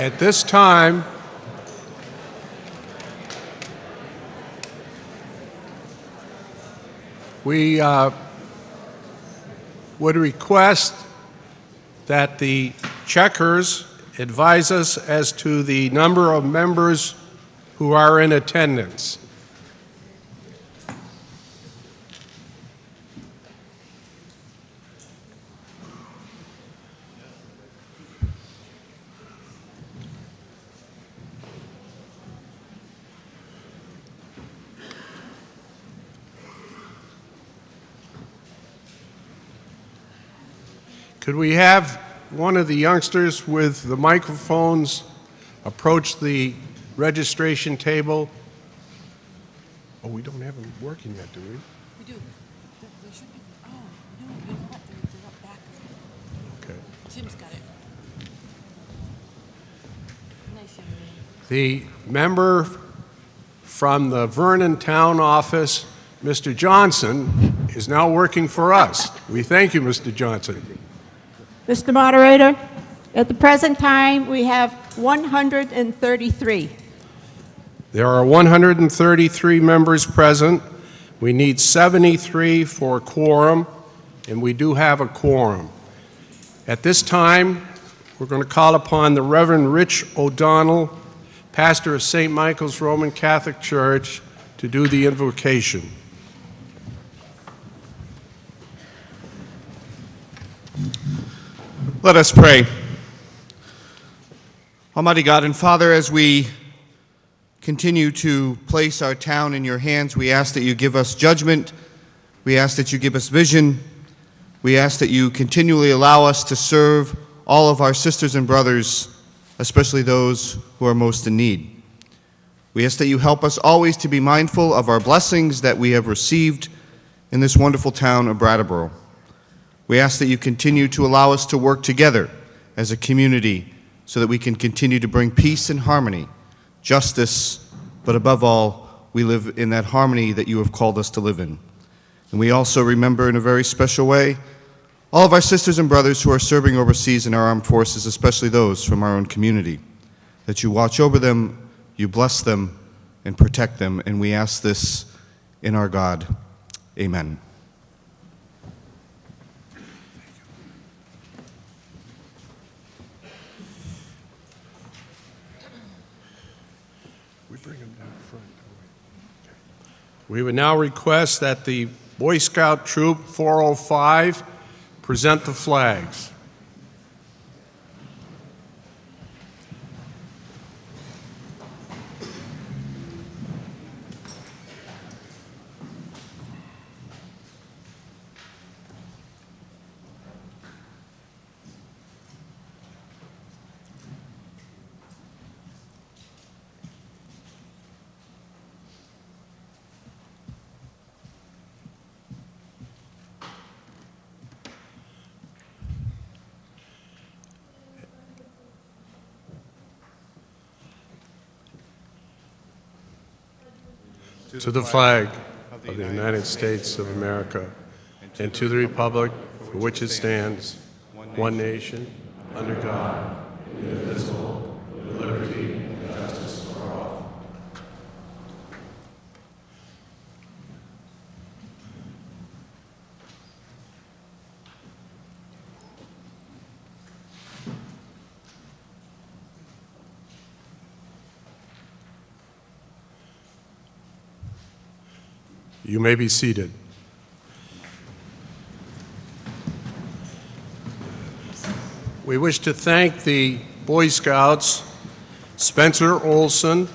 At this time, we would request that the checkers advise us as to the number of members who are in attendance. Could we have one of the youngsters with the microphones approach the registration table? Oh, we don't have them working yet, do we? We do. They should be. Oh, no, you know what? They're up back. Okay. Tim's got it. Nice young man. The member from the Vernon Town Office, Mr. Johnson, is now working for us. We thank you, Mr. Johnson. Mr. Moderator, at the present time, we have 133. There are 133 members present. We need 73 for a quorum, and we do have a quorum. At this time, we're going to call upon the Reverend Rich O'Donnell, pastor of St. Michael's Roman Catholic Church, to do the invocation. Let us pray. Almighty God and Father, as we continue to place our town in your hands, we ask that you give us judgment. We ask that you give us vision. We ask that you continually allow us to serve all of our sisters and brothers, especially those who are most in need. We ask that you help us always to be mindful of our blessings that we have received in this wonderful town of Brattleboro. We ask that you continue to allow us to work together as a community so that we can continue to bring peace and harmony, justice, but above all, we live in that harmony that you have called us to live in. And we also remember in a very special way all of our sisters and brothers who are serving overseas in our armed forces, especially those from our own community, that you watch over them, you bless them, and protect them. And we ask this in our God. Amen. We would now request that the Boy Scout Troop 405 present the flags. To the flag of the United States of America, and to the republic for which it stands, one nation, under God, indivisible, with liberty and justice for all. You may be seated. We wish to thank the Boy Scouts, Spencer Olson,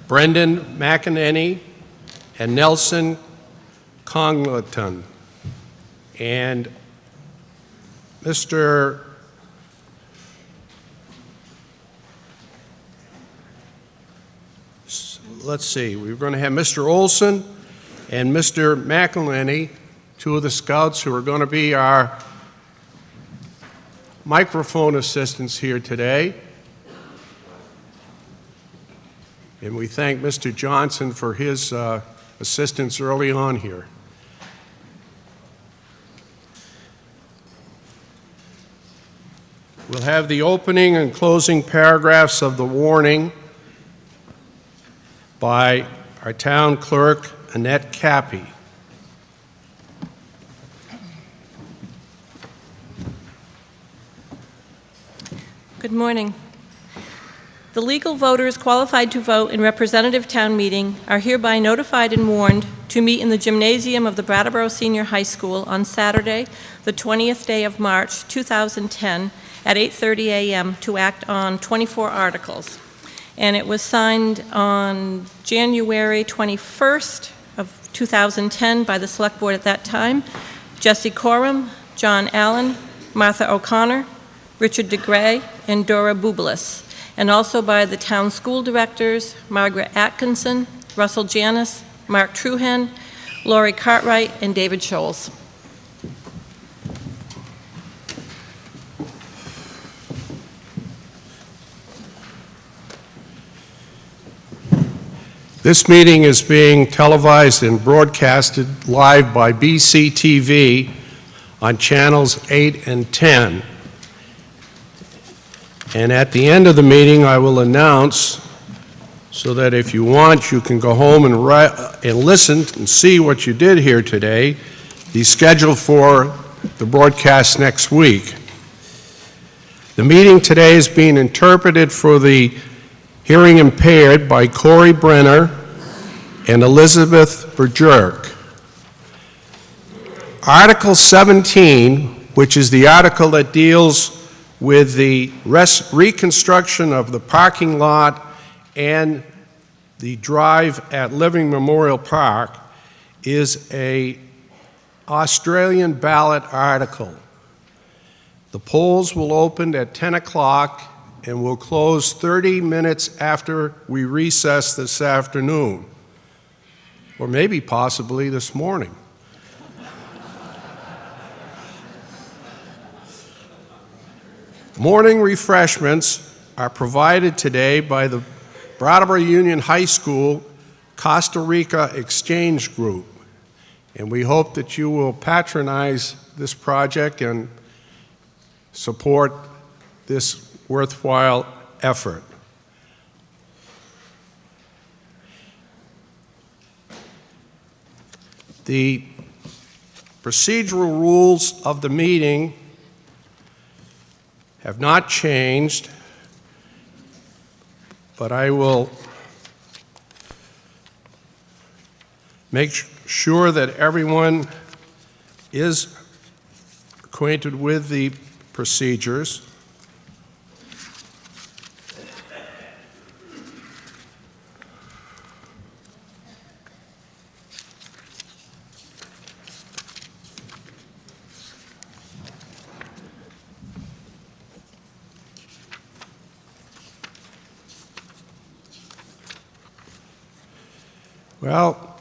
Brendan McEnany, and Nelson Congleton, and Mr. Let's see, we're going to have Mr. Olson and Mr. McElhenney, two of the scouts who are going to be our microphone assistants here today. And we thank Mr. Johnson for his assistance early on here. We'll have the opening and closing paragraphs of the warning by our town clerk, Annette Cappy. Good morning. The legal voters qualified to vote in representative town meeting are hereby notified and warned to meet in the gymnasium of the Brattleboro Senior High School on Saturday, the 20th day of March, 2010, at 8:30 a.m. to act on 24 articles. And it was signed on January 21st of 2010 by the Select Board at that time, Jesse Coram, John Allen, Martha O'Connor, Richard DeGray, and Dora Bubalis, and also by the town school directors, Margaret Atkinson, Russell Janis, Mark Truhan, Laurie Cartwright, and David Scholes. This meeting is being televised and broadcasted live by BCTV on channels 8 and 10. And at the end of the meeting, I will announce, so that if you want, you can go home and listen and see what you did here today, the schedule for the broadcast next week. The meeting today is being interpreted for the hearing impaired by Corey Brenner and Elizabeth Berjerk. Article 17, which is the article that deals with the reconstruction of the parking lot and the drive at Living Memorial Park, is an Australian ballot article. The polls will open at 10 o'clock and will close 30 minutes after we recess this afternoon, or maybe possibly this morning. Morning refreshments are provided today by the Brattleboro Union High School Costa Rica Exchange Group, and we hope that you will patronize this project and support this worthwhile effort. The procedural rules of the meeting have not changed, but I will make sure that everyone is acquainted with the procedures. Well,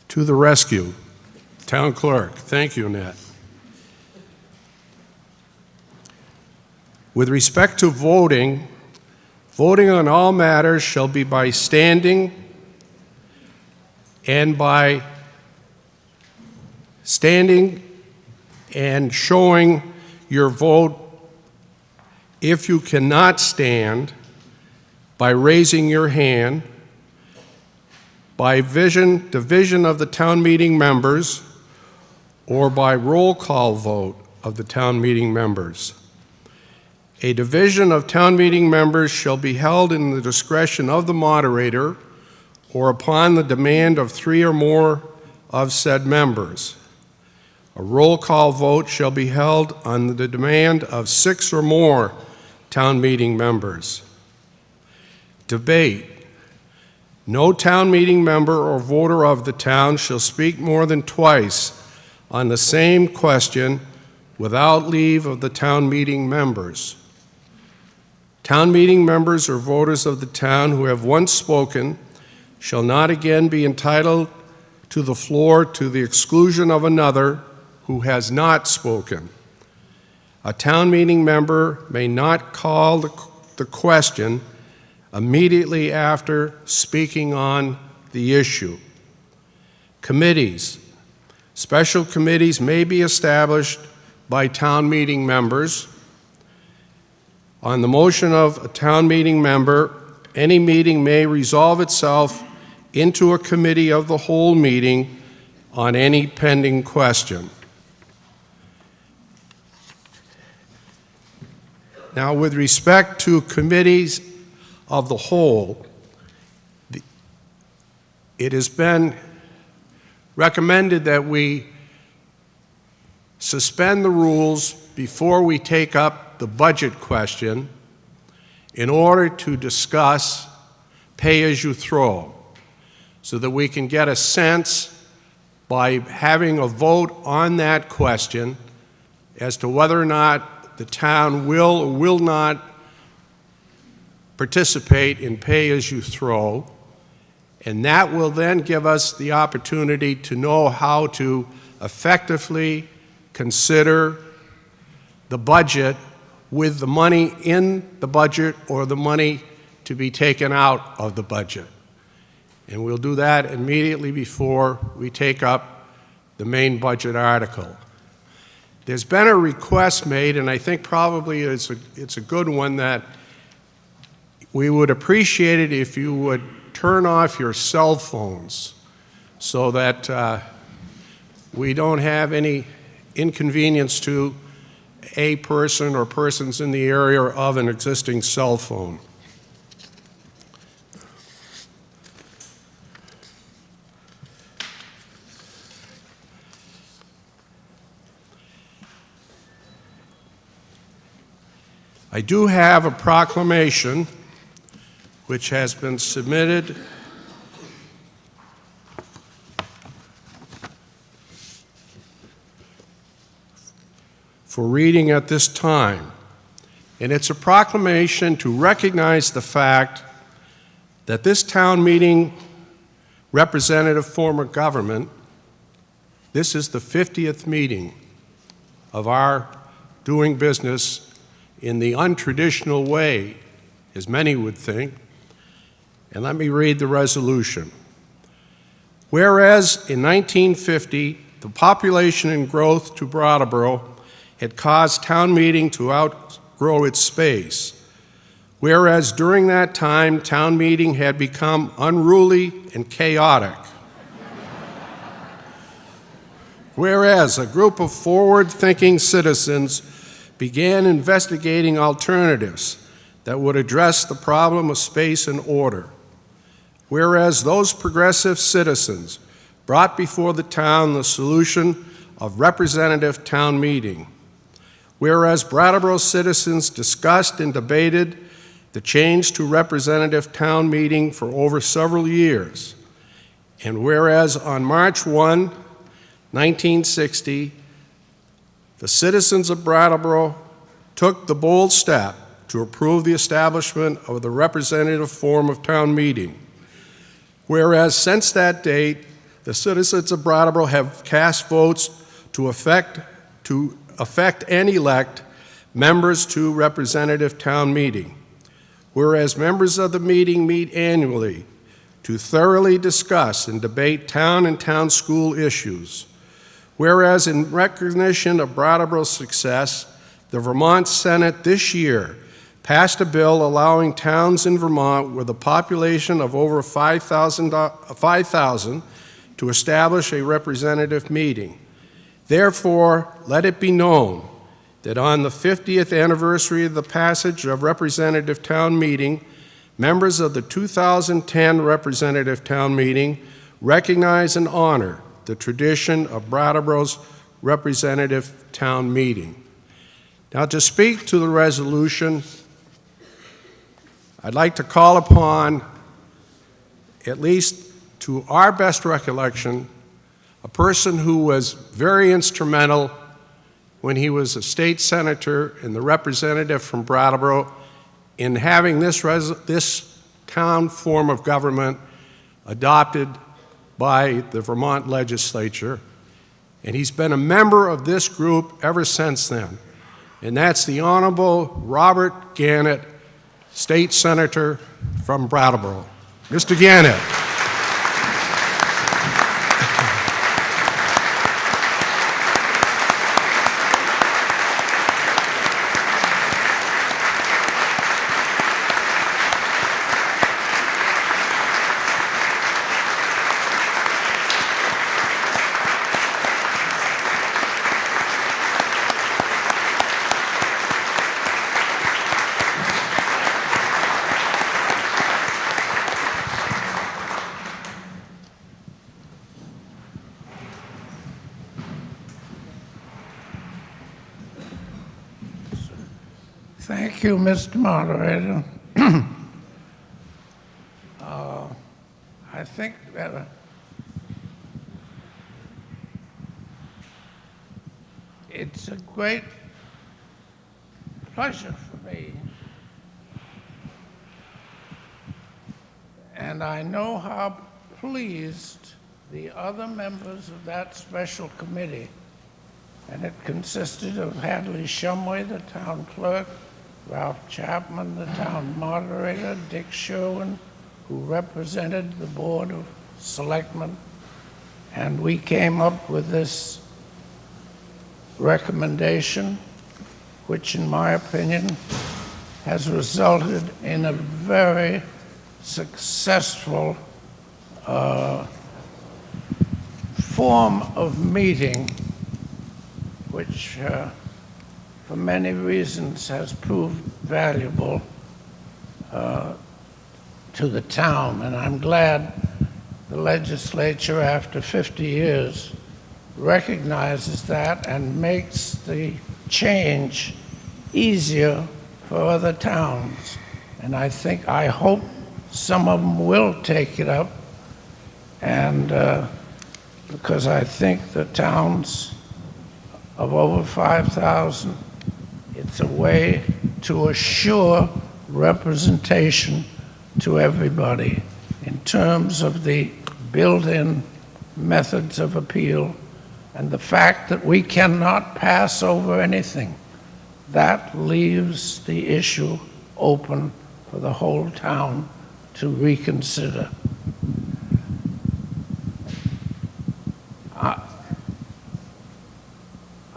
to the rescue. Town Clerk. Thank you, Annette. With respect to voting, voting on all matters shall be by standing and by standing and showing your vote. If you cannot stand, by raising your hand, by division of the town meeting members, or by roll call vote of the town meeting members. A division of town meeting members shall be held in the discretion of the moderator or upon the demand of 3 or more of said members. A roll call vote shall be held on the demand of 6 or more town meeting members. Debate. No town meeting member or voter of the town shall speak more than twice on the same question without leave of the town meeting members. Town meeting members or voters of the town who have once spoken shall not again be entitled to the floor to the exclusion of another who has not spoken. A town meeting member may not call the question immediately after speaking on the issue. Committees. Special committees may be established by town meeting members. On the motion of a town meeting member, any meeting may resolve itself into a committee of the whole meeting on any pending question. Now, with respect to committees of the whole, it has been recommended that we suspend the rules before we take up the budget question in order to discuss pay-as-you-throw, so that we can get a sense by having a vote on that question as to whether or not the town will or will not participate in pay-as-you-throw, and that will then give us the opportunity to know how to effectively consider the budget with the money in the budget or the money to be taken out of the budget. And we'll do that immediately before we take up the main budget article. There's been a request made, and I think probably it's a good one, that we would appreciate it if you would turn off your cell phones so that we don't have any inconvenience to a person or persons in the area of an existing cell phone. I do have a proclamation which has been submitted for reading at this time. And it's a proclamation to recognize the fact that this town meeting representative form of government, this is the 50th meeting of our doing business in the untraditional way, as many would think. And let me read the resolution. Whereas in 1950, the population and growth to Brattleboro had caused town meeting to outgrow its space. Whereas during that time, town meeting had become unruly and chaotic. Whereas a group of forward-thinking citizens began investigating alternatives that would address the problem of space and order. Whereas those progressive citizens brought before the town the solution of representative town meeting. Whereas Brattleboro citizens discussed and debated the change to representative town meeting for over several years. And whereas on March 1, 1960, the citizens of Brattleboro took the bold step to approve the establishment of the representative form of town meeting. Whereas since that date, the citizens of Brattleboro have cast votes to effect and elect members to representative town meeting. Whereas members of the meeting meet annually to thoroughly discuss and debate town and town school issues. Whereas in recognition of Brattleboro's success, the Vermont Senate this year passed a bill allowing towns in Vermont with a population of over 5,000 to establish a representative meeting. Therefore, let it be known that on the 50th anniversary of the passage of representative town meeting, members of the 2010 representative town meeting recognize and honor the tradition of Brattleboro's representative town meeting. Now, to speak to the resolution, I'd like to call upon, at least to our best recollection, a person who was very instrumental when he was a state senator and the representative from Brattleboro in having this town form of government adopted by the Vermont legislature. And he's been a member of this group ever since then. And that's the Honorable Robert Gannett, State Senator from Brattleboro. Mr. Gannett. you, Mr. Moderator. I think that it's a great pleasure for me, and I know how pleased the other members of that special committee, and it consisted of Hadley Shumway, the town clerk, Ralph Chapman, the town moderator, Dick Sherwin, who represented the Board of Selectmen, and we came up with this recommendation, which in my opinion has resulted in a very successful form of meeting, which for many reasons has proved valuable to the town. And I'm glad the legislature, after 50 years, recognizes that and makes the change easier for other towns. And I hope some of them will take it up, and because I think the towns of over 5,000, it's a way to assure representation to everybody in terms of the built-in methods of appeal and the fact that we cannot pass over anything. That leaves the issue open for the whole town to reconsider.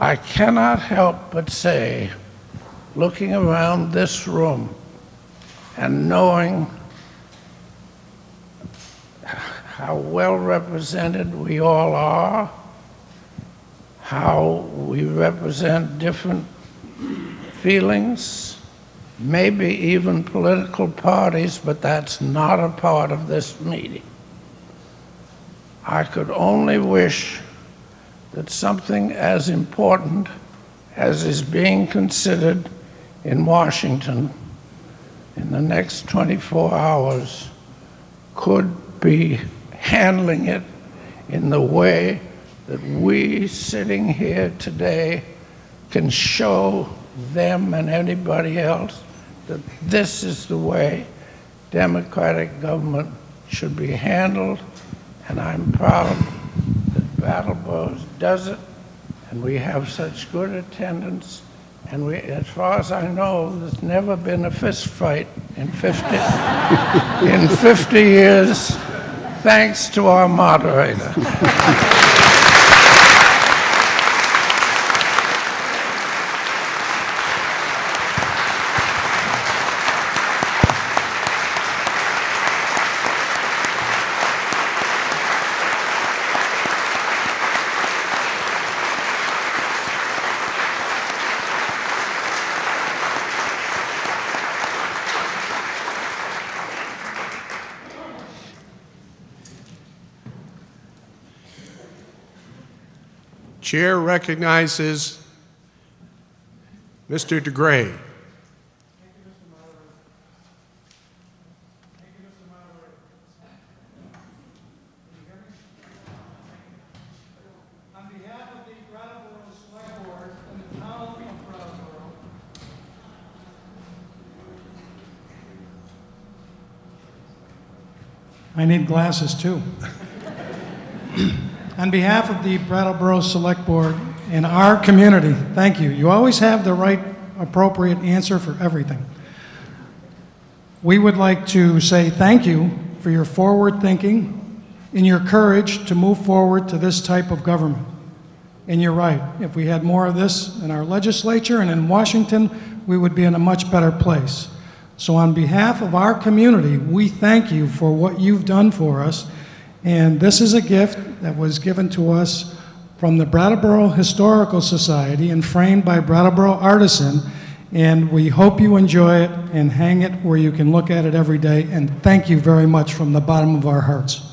I cannot help but say, looking around this room and knowing how well represented we all are, how we represent different feelings, maybe even political parties, but that's not a part of this meeting. I could only wish that something as important as is being considered in Washington in the next 24 hours could be handling it in the way that we sitting here today can show them and anybody else that this is the way democratic government should be handled, and I'm proud that Brattleboro does it, and we have such good attendance, and we, as far as I know, there's never been a fist fight in 50 years, thanks to our moderator. Chair recognizes Mr. DeGray. On behalf of the Brattleboro Select Board and the town of Brattleboro, I need glasses too. On behalf of the Brattleboro Select Board and our community, thank you. You always have the right, appropriate answer for everything. We would like to say thank you for your forward thinking and your courage to move forward to this type of government. And you're right, if we had more of this in our legislature and in Washington, we would be in a much better place. So on behalf of our community, we thank you for what you've done for us. And this is a gift that was given to us from the Brattleboro Historical Society and framed by Brattleboro Artisan. And we hope you enjoy it and hang it where you can look at it every day. And thank you very much from the bottom of our hearts.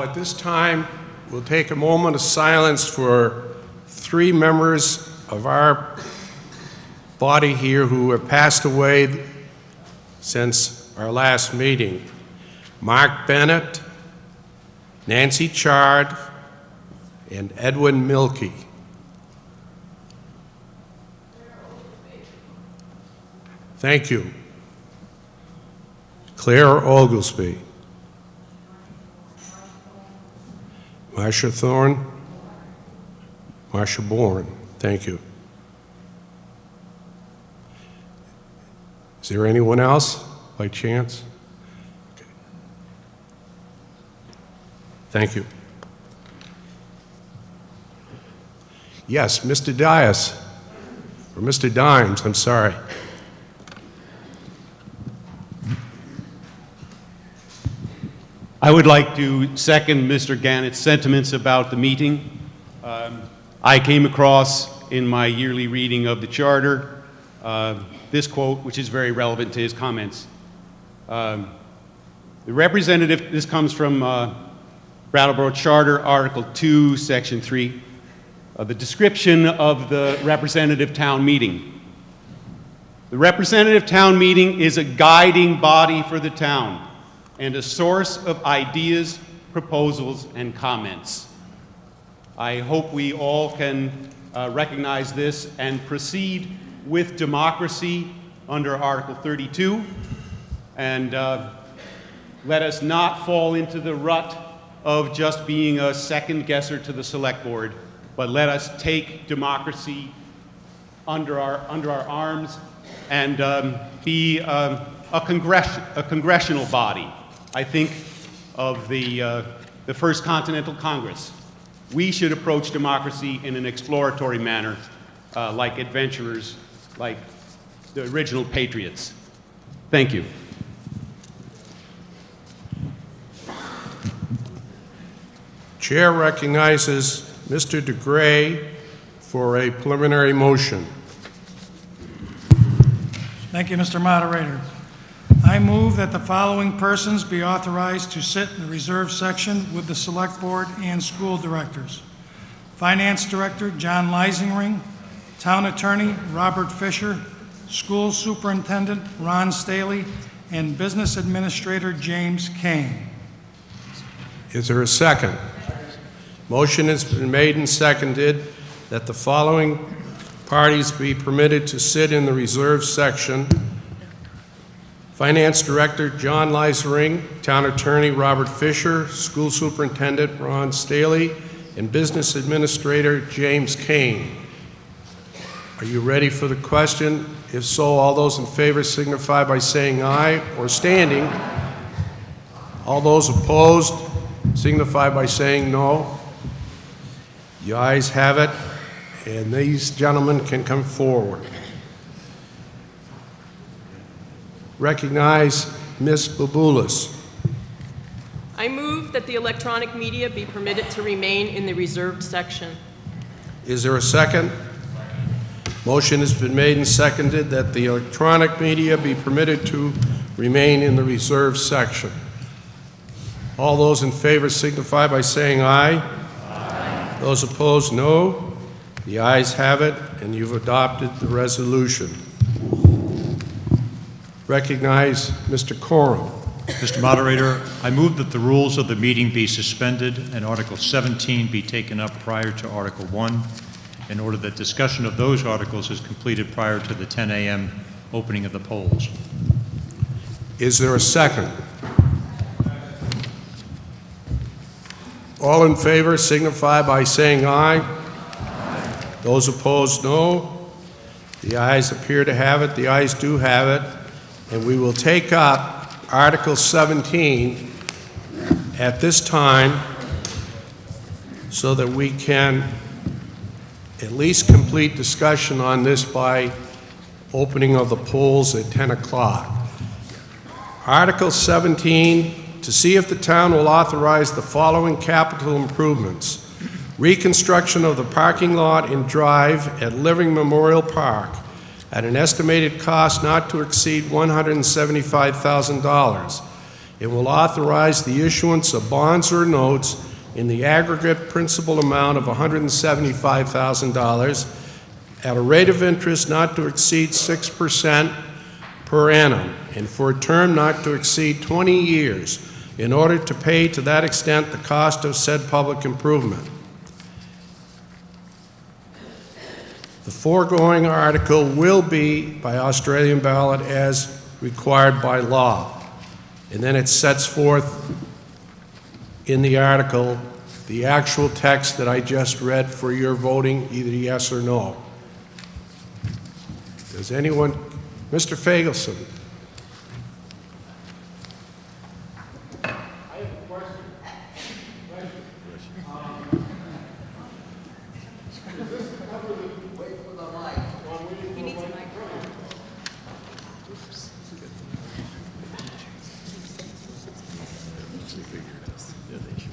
at this time, we'll take a moment of silence for 3 members of our body here who have passed away since our last meeting. Mark Bennett, Nancy Chard, and Edwin Milkey. Thank you. Claire Oglesby. Marcia Thorne. Marcia Bourne. Thank you. Is there anyone else by chance? Okay. Thank you. Yes, Mr. Dias, or Mr. Dimes, I'm sorry. I would like to second Mr. Gannett's sentiments about the meeting. I came across in my yearly reading of the charter this quote, which is very relevant to his comments. The representative, this comes from Brattleboro Charter, Article 2, Section 3, the description of the representative town meeting. The representative town meeting is a guiding body for the town and a source of ideas, proposals, and comments. I hope we all can recognize this and proceed with democracy under Article 32, and let us not fall into the rut of just being a second guesser to the select board, but let us take democracy under our arms and be a congressional body. I think of the First Continental Congress. We should approach democracy in an exploratory manner, like adventurers, like the original patriots. Thank you. Chair recognizes Mr. DeGray for a preliminary motion. Thank you, Mr. Moderator. I move that the following persons be authorized to sit in the reserve section with the Select Board and school directors. Finance Director John Leisingring, Town Attorney Robert Fisher, School Superintendent Ron Staley, and Business Administrator James Kane. Is there a second? Motion has been made and seconded that the following parties be permitted to sit in the reserve section. Finance Director John Leisering, Town Attorney Robert Fisher, School Superintendent Ron Staley, and Business Administrator James Kane. Are you ready for the question? If so, all those in favor signify by saying aye or standing. All those opposed signify by saying no. The ayes have it, and these gentlemen can come forward. Recognize Ms. Baboulas. I move that the electronic media be permitted to remain in the reserved section. Is there a second? Motion has been made and seconded that the electronic media be permitted to remain in the reserved section. All those in favor signify by saying aye. Aye. Those opposed, no. The ayes have it, and you've adopted the resolution. Recognize Mr. Corum. Mr. Moderator, I move that the rules of the meeting be suspended and Article 17 be taken up prior to Article 1 in order that discussion of those articles is completed prior to the 10 a.m. opening of the polls. Is there a second? All in favor signify by saying aye. Aye. Those opposed, no. The ayes appear to have it. The ayes do have it. And we will take up Article 17 at this time so that we can at least complete discussion on this by opening of the polls at 10 o'clock. Article 17, to see if the town will authorize the following capital improvements. Reconstruction of the parking lot and drive at Living Memorial Park at an estimated cost not to exceed $175,000. It will authorize the issuance of bonds or notes in the aggregate principal amount of $175,000 at a rate of interest not to exceed 6% per annum, and for a term not to exceed 20 years, in order to pay to that extent the cost of said public improvement. The foregoing article will be by Australian ballot as required by law. And then it sets forth in the article the actual text that I just read for your voting, either yes or no. Does anyone, Mr. Fagelson?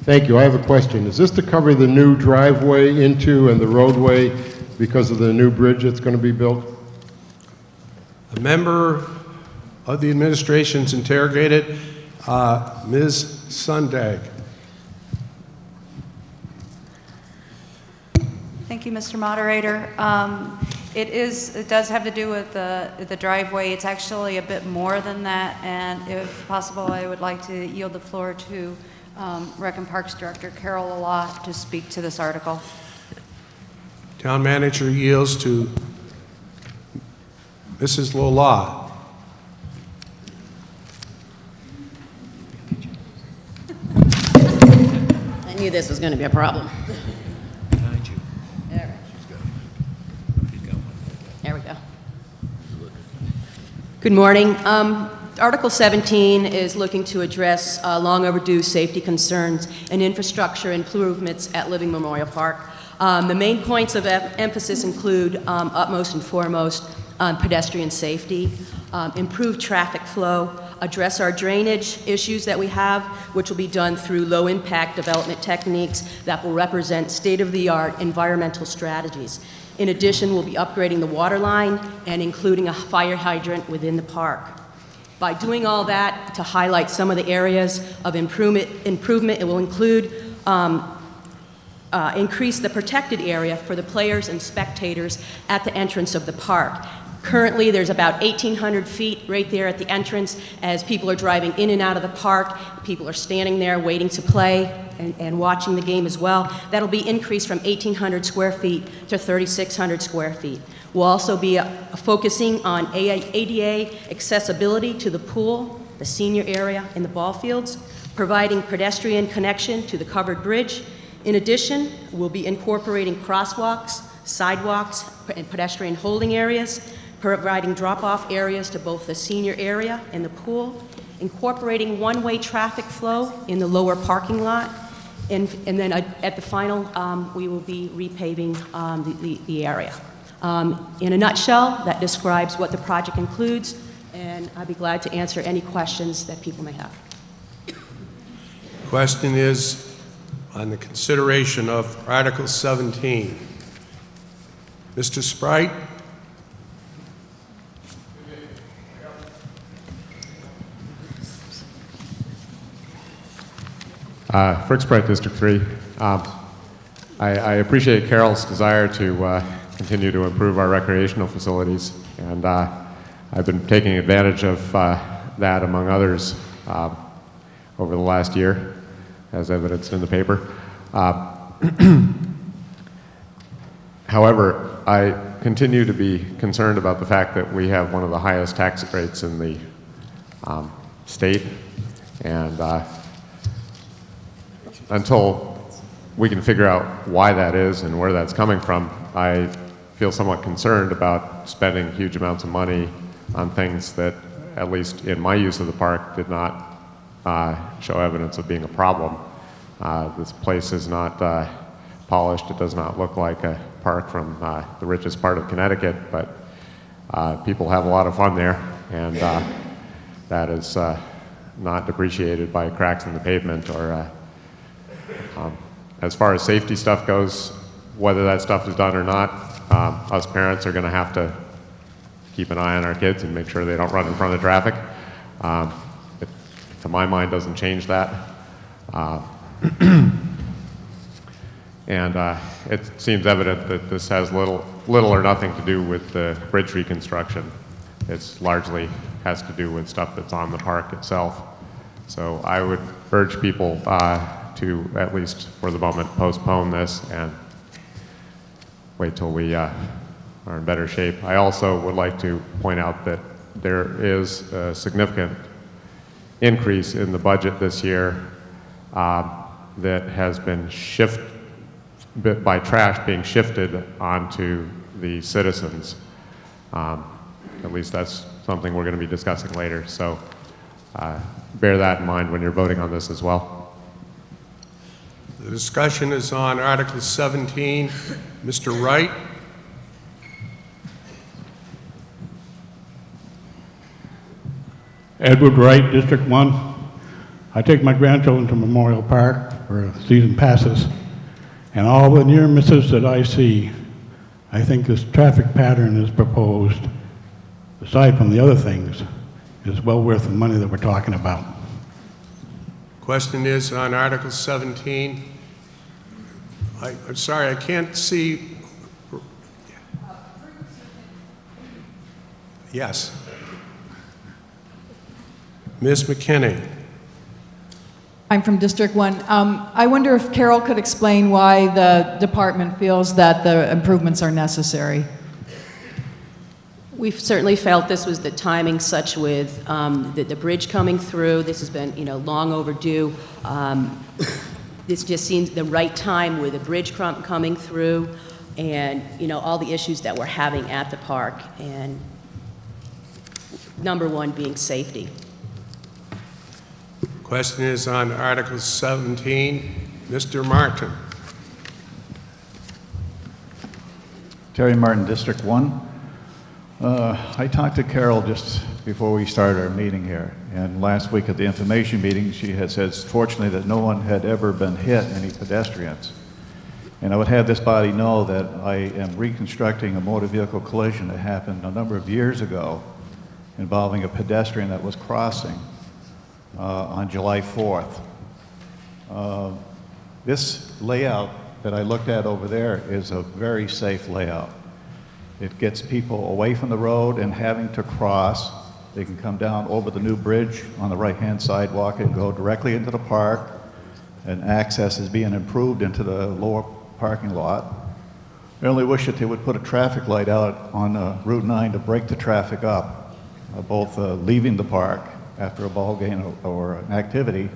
Thank you. I have a question. Is this to cover the new driveway into and the roadway because of the new bridge that's going to be built? A member of the administration's interrogated. Ms. Sundag. Thank you, Mr. Moderator. It does have to do with the driveway. It's actually a bit more than that, and if possible, I would like to yield the floor to Rec and Parks Director Carol Lalott to speak to this article. Town manager yields to Mrs. Lalott. I knew this was going to be a problem. There we go. Good morning. Article 17 is looking to address long overdue safety concerns and infrastructure improvements at Living Memorial Park. The main points of emphasis include utmost and foremost pedestrian safety, improve traffic flow, address our drainage issues that we have, which will be done through low-impact development techniques that will represent state-of-the-art environmental strategies. In addition, we'll be upgrading the water line and including a fire hydrant within the park. By doing all that, to highlight some of the areas of improvement, it will include increase the protected area for the players and spectators at the entrance of the park. Currently, there's about 1,800 feet right there at the entrance as people are driving in and out of the park. People are standing there waiting to play and watching the game as well. That'll be increased from 1,800 square feet to 3,600 square feet. We'll also be focusing on ADA accessibility to the pool, the senior area, and the ball fields, providing pedestrian connection to the covered bridge. In addition, we'll be incorporating crosswalks, sidewalks, and pedestrian holding areas, providing drop-off areas to both the senior area and the pool, incorporating one-way traffic flow in the lower parking lot, and then at the final, we will be repaving the area. In a nutshell, that describes what the project includes, and I'd be glad to answer any questions that people may have. Question is on the consideration of Article 17. Mr. Sprite? Frick Sprite, District 3. I appreciate Carol's desire to continue to improve our recreational facilities, and I've been taking advantage of that, among others, over the last year, as evidenced in the paper. However, I continue to be concerned about the fact that we have one of the highest tax rates in the state, and until we can figure out why that is and where that's coming from, I feel somewhat concerned about spending huge amounts of money on things that, at least in my use of the park, did not show evidence of being a problem. This place is not polished. It does not look like a park from the richest part of Connecticut, but people have a lot of fun there, and that is not depreciated by cracks in the pavement or as far as safety stuff goes, whether that stuff is done or not, us parents are going to have to keep an eye on our kids and make sure they don't run in front of traffic. to my mind, doesn't change that. And it seems evident that this has little or nothing to do with the bridge reconstruction. It's largely has to do with stuff that's on the park itself. So I would urge people to, at least for the moment, postpone this and wait till we are in better shape. I also would like to point out that there is a significant increase in the budget this year that has been by trash being shifted onto the citizens. At least that's something we're going to be discussing later. So bear that in mind when you're voting on this as well. The discussion is on Article 17. Mr. Wright. Edward Wright, District 1. I take my grandchildren to Memorial Park for season passes, and all the near misses that I see, I think this traffic pattern is proposed, aside from the other things, is well worth the money that we're talking about. Question is on Article 17. I'm sorry, I can't see. Yes. Ms. McKinney. I'm from District 1. I wonder if Carol could explain why the department feels that the improvements are necessary. We've certainly felt this was the timing, such with the bridge coming through. This has been, long overdue. This just seems the right time with the bridge coming through, and all the issues that we're having at the park, and number one being safety. Question is on Article 17. Mr. Martin. Terry Martin, District 1. I talked to Carol just before we started our meeting here, and last week at the information meeting she had said fortunately that no one had ever been hit, any pedestrians. And I would have this body know that I am reconstructing a motor vehicle collision that happened a number of years ago involving a pedestrian that was crossing on July 4th. This layout that I looked at over there is a very safe layout. It gets people away from the road and having to cross. They can come down over the new bridge on the right-hand sidewalk and go directly into the park, and access is being improved into the lower parking lot. I only wish that they would put a traffic light out on Route 9 to break the traffic up, both leaving the park after a ball game or an activity,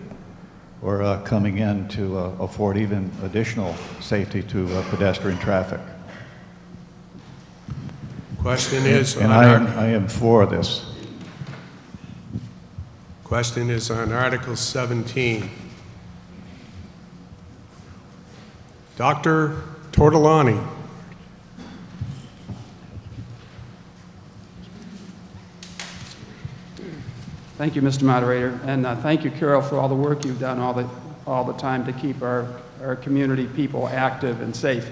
or coming in to afford even additional safety to pedestrian traffic. Question is and I am for this. Question is on Article 17. Dr. Tortolani. Thank you, Mr. Moderator, and thank you, Carol, for all the work you've done all the time to keep our community people active and safe.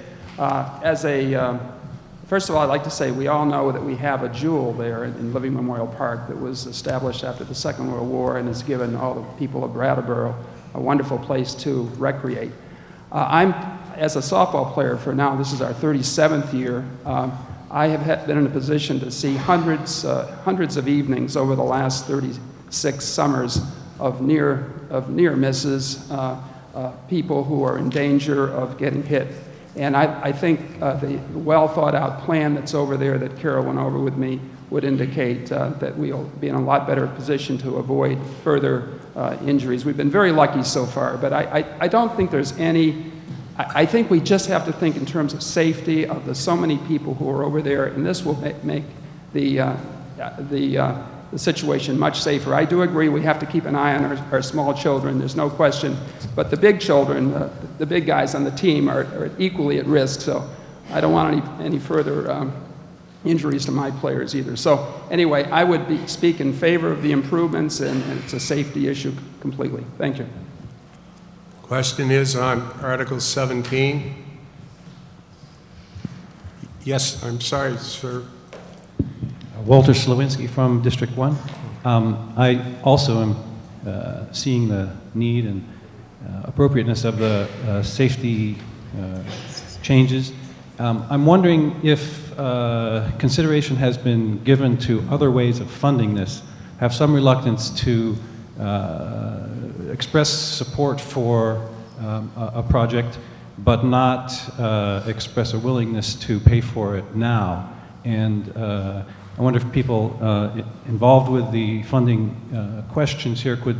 First of all, I'd like to say we all know that we have a jewel there in Living Memorial Park that was established after the Second World War and has given all the people of Brattleboro a wonderful place to recreate. As a softball player for now, this is our 37th year, I have been in a position to see hundreds of evenings over the last 36 summers of near misses, people who are in danger of getting hit. And I think the well-thought-out plan that's over there that Carol went over with me would indicate that we'll be in a lot better position to avoid further injuries. We've been very lucky so far, but I don't think there's any... I think we just have to think in terms of safety of the so many people who are over there, and this will make the situation much safer. I do agree we have to keep an eye on our small children, there's no question, but the big children, the big guys on the team are equally at risk, so I don't want any further injuries to my players either. So anyway, I would speak in favor of the improvements, and it's a safety issue completely. Thank you. Question is on Article 17. Yes, I'm sorry, sir. Walter Slawinski from District 1. I also am seeing the need and appropriateness of the safety changes. I'm wondering if consideration has been given to other ways of funding this. I have some reluctance to express support for a project, but not express a willingness to pay for it now. And I wonder if people involved with the funding questions here could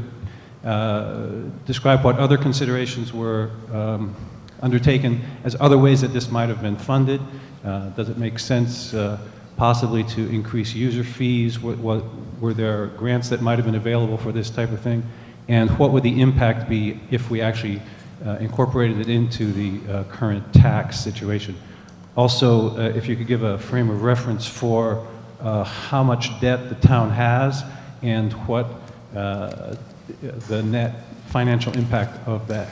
describe what other considerations were undertaken as other ways that this might have been funded. Does it make sense possibly to increase user fees? Were there grants that might have been available for this type of thing? And what would the impact be if we actually incorporated it into the current tax situation? Also, if you could give a frame of reference for how much debt the town has and what the net financial impact of that,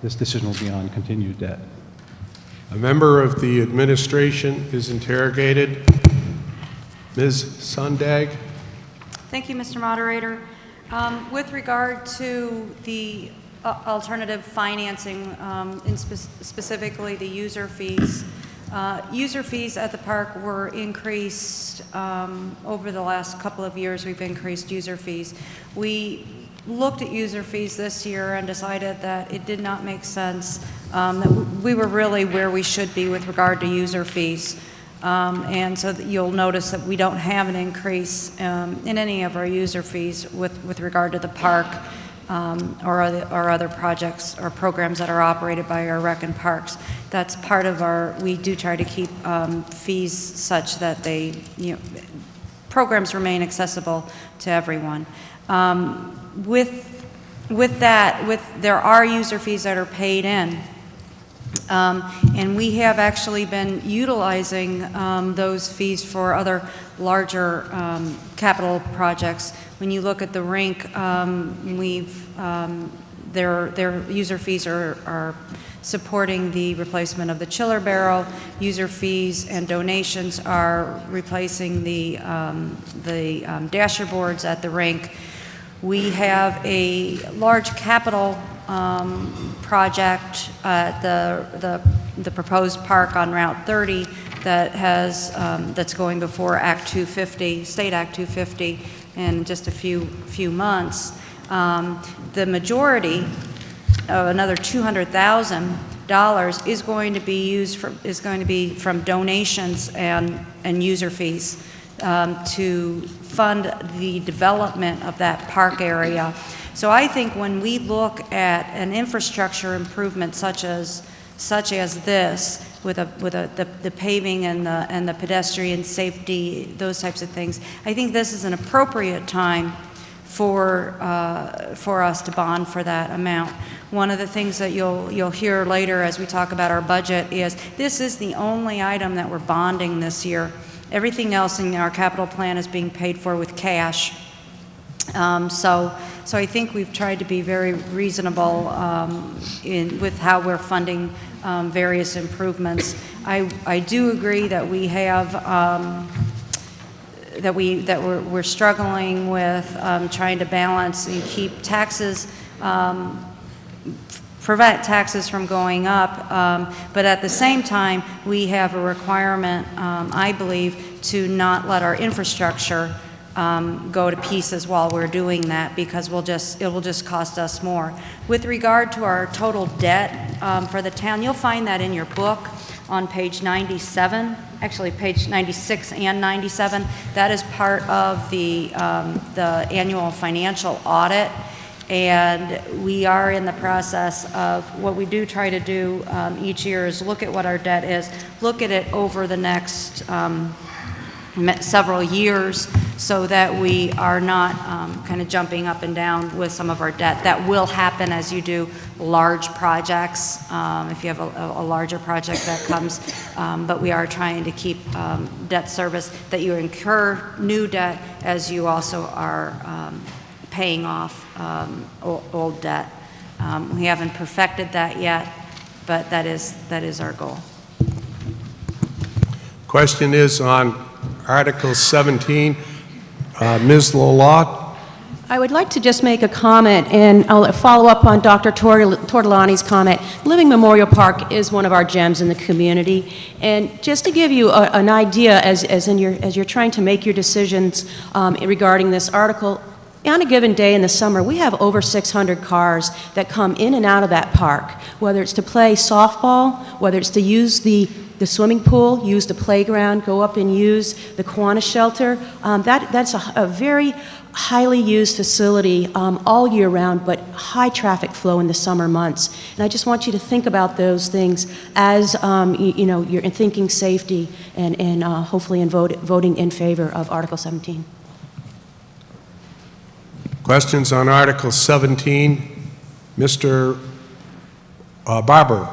this decision will be on continued debt. A member of the administration is interrogated. Ms. Sondag. Thank you, Mr. Moderator. With regard to the alternative financing, specifically the user fees at the park were increased over the last couple of years. We've increased user fees. We looked at user fees this year and decided that it did not make sense, that we were really where we should be with regard to user fees. And so that you'll notice that we don't have an increase in any of our user fees with regard to the park or other projects or programs that are operated by our rec and parks. That's part of we do try to keep fees such that programs remain accessible to everyone. With that, there are user fees that are paid in. And we have actually been utilizing those fees for other larger capital projects. When you look at the rink, their user fees are supporting the replacement of the chiller barrel. User fees and donations are replacing the dasher boards at the rink. We have a large capital project at the proposed park on Route 30 that that's going before Act 250, State Act 250, in just a few months. The majority of another $200,000 is going to be from donations and user fees to fund the development of that park area. So I think when we look at an infrastructure improvement such as this, with the paving and the pedestrian safety, those types of things, I think this is an appropriate time for us to bond for that amount. One of the things that you'll hear later as we talk about our budget is this is the only item that we're bonding this year. Everything else in our capital plan is being paid for with cash. So I think we've tried to be very reasonable with how we're funding various improvements. I do agree that we have that we're struggling with trying to balance and keep taxes, prevent taxes from going up, but at the same time we have a requirement, I believe, to not let our infrastructure go to pieces while we're doing that, because it will just cost us more. With regard to our total debt for the town, you'll find that in your book on page 97, actually page 96 and 97. That is part of the annual financial audit, and we are in the process of what we do try to do each year is look at what our debt is, look at it over the next several years, so that we are not kind of jumping up and down with some of our debt. That will happen as you do large projects, if you have a larger project that comes, but we are trying to keep debt service, that you incur new debt as you also are paying off old debt. We haven't perfected that yet, but that is our goal. Question is on Article 17. Ms. Lalott. I would like to just make a comment, and I'll follow up on Dr. Tortolani's comment. Living Memorial Park is one of our gems in the community, and just to give you an idea as you're trying to make your decisions regarding this article, on a given day in the summer, we have over 600 cars that come in and out of that park, whether it's to play softball, whether it's to use the swimming pool, use the playground, go up and use the Kiwanis shelter. That's a very highly used facility all year round, but high traffic flow in the summer months. And I just want you to think about those things as you're thinking safety and hopefully in voting in favor of Article 17. Questions on Article 17? Mr. Barber.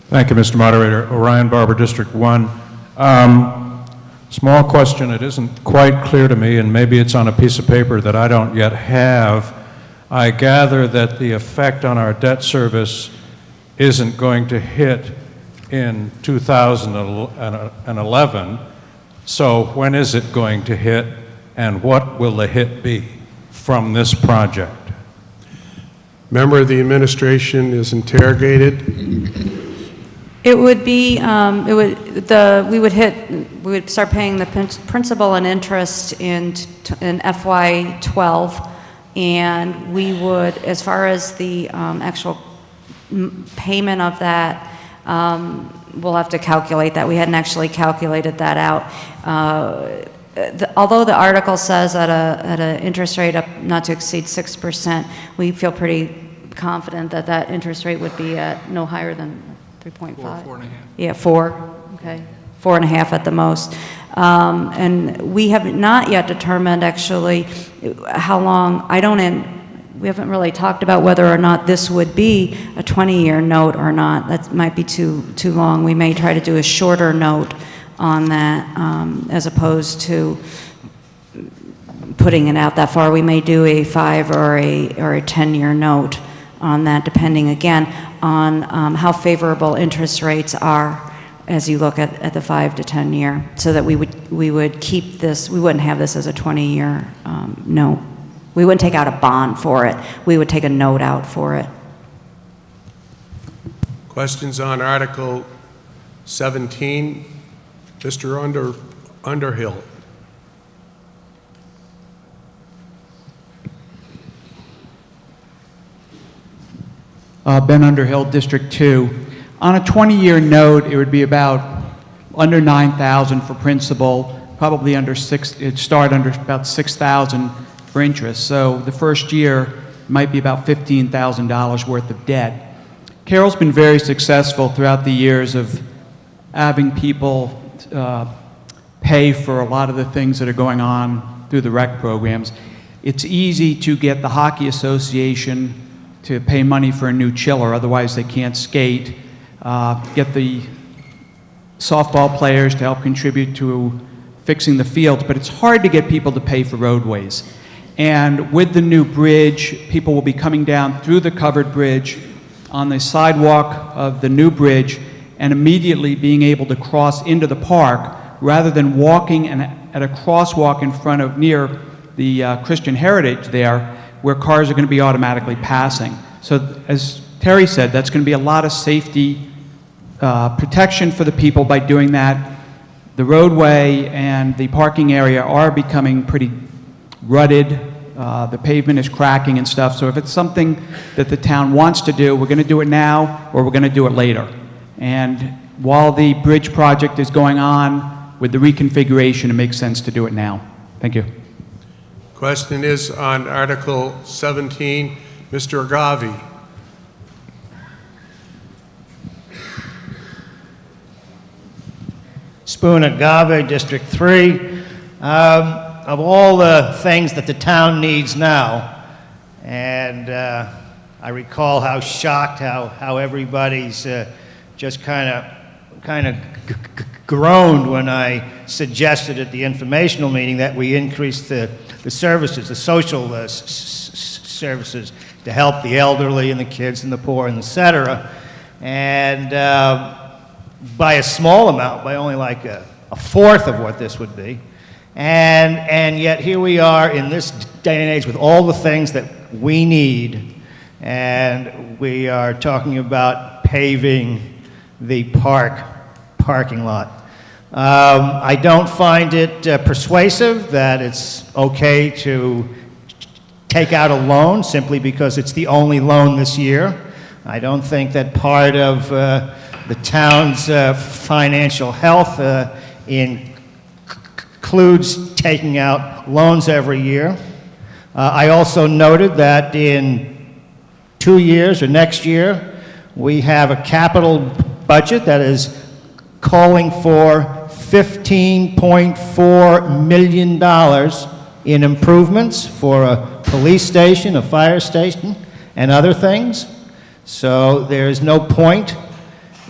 Thank you, Mr. Moderator. Orion Barber, District 1. Small question. It isn't quite clear to me, and maybe it's on a piece of paper that I don't yet have. I gather that the effect on our debt service isn't going to hit in 2011. So when is it going to hit, and what will the hit be from this project? Member of the administration is interrogated. It would be, we would start paying the principal and interest in FY12, and we would, as far as the actual payment of that, we'll have to calculate that. We hadn't actually calculated that out. Although the article says at an interest rate up not to exceed 6%, we feel pretty confident that that interest rate would be at no higher than 3.5. 4.5. Yeah, 4. Okay, 4.5 at the most. And we have not yet determined actually how long. We haven't really talked about whether or not this would be a 20-year note or not. That might be too long. We may try to do a shorter note on that as opposed to putting it out that far. We may do a 5 or a 10-year note on that, depending again on how favorable interest rates are as you look at the 5 to 10 year, so that we would keep this. We wouldn't have this as a 20-year note. We wouldn't take out a bond for it. We would take a note out for it. Questions on Article 17? Mr. Underhill. Ben Underhill, District 2. On a 20-year note, it would be about under $9,000 for principal, probably it'd start under about $6,000 for interest. So the first year might be about $15,000 worth of debt. Carol's been very successful throughout the years of having people pay for a lot of the things that are going on through the rec programs. It's easy to get the Hockey Association to pay money for a new chiller, otherwise they can't skate. Get the softball players to help contribute to fixing the fields, but it's hard to get people to pay for roadways. And with the new bridge, people will be coming down through the covered bridge on the sidewalk of the new bridge and immediately being able to cross into the park rather than walking at a crosswalk in front of near the Christian Heritage there, where cars are going to be automatically passing. So as Terry said, that's going to be a lot of safety protection for the people by doing that. The roadway and the parking area are becoming pretty rutted. The pavement is cracking and stuff. So if it's something that the town wants to do, we're going to do it now or we're going to do it later. And while the bridge project is going on with the reconfiguration, it makes sense to do it now. Thank you. Question is on Article 17. Mr. Agave. Spoon Agave, District 3. Of all the things that the town needs now, and I recall how shocked how everybody's just kind of groaned when I suggested at the informational meeting that we increase the services, the social services to help the elderly and the kids and the poor and et cetera. And by a small amount, by only like a fourth of what this would be. And yet here we are in this day and age with all the things that we need, and we are talking about paving the parking lot. I don't find it persuasive that it's okay to take out a loan simply because it's the only loan this year. I don't think that part of the town's financial health includes taking out loans every year. I also noted that in 2 years or next year, we have a capital budget that is calling for $15.4 million in improvements for a police station, a fire station, and other things. So there is no point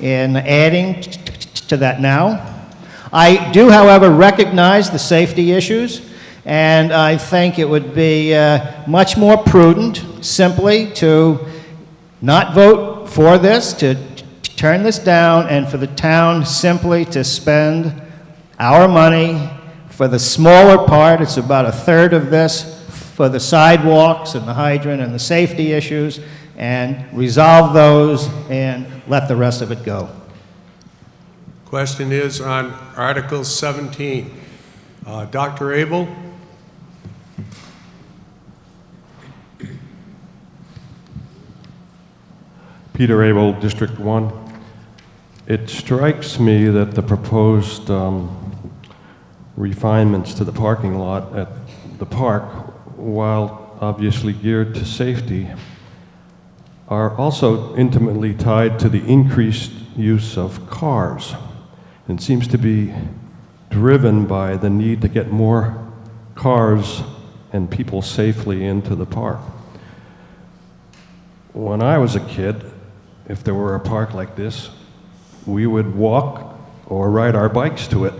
in adding to that now. I do, however, recognize the safety issues, and I think it would be much more prudent simply to not vote for this, to turn this down, and for the town simply to spend our money for the smaller part. It's about 1/3 of this for the sidewalks and the hydrant and the safety issues, and resolve those and let the rest of it go. Question is on Article 17. Dr. Abel? Peter Abel, District 1. It strikes me that the proposed refinements to the parking lot at the park, while obviously geared to safety, are also intimately tied to the increased use of cars. It seems to be driven by the need to get more cars and people safely into the park. When I was a kid, if there were a park like this, we would walk or ride our bikes to it.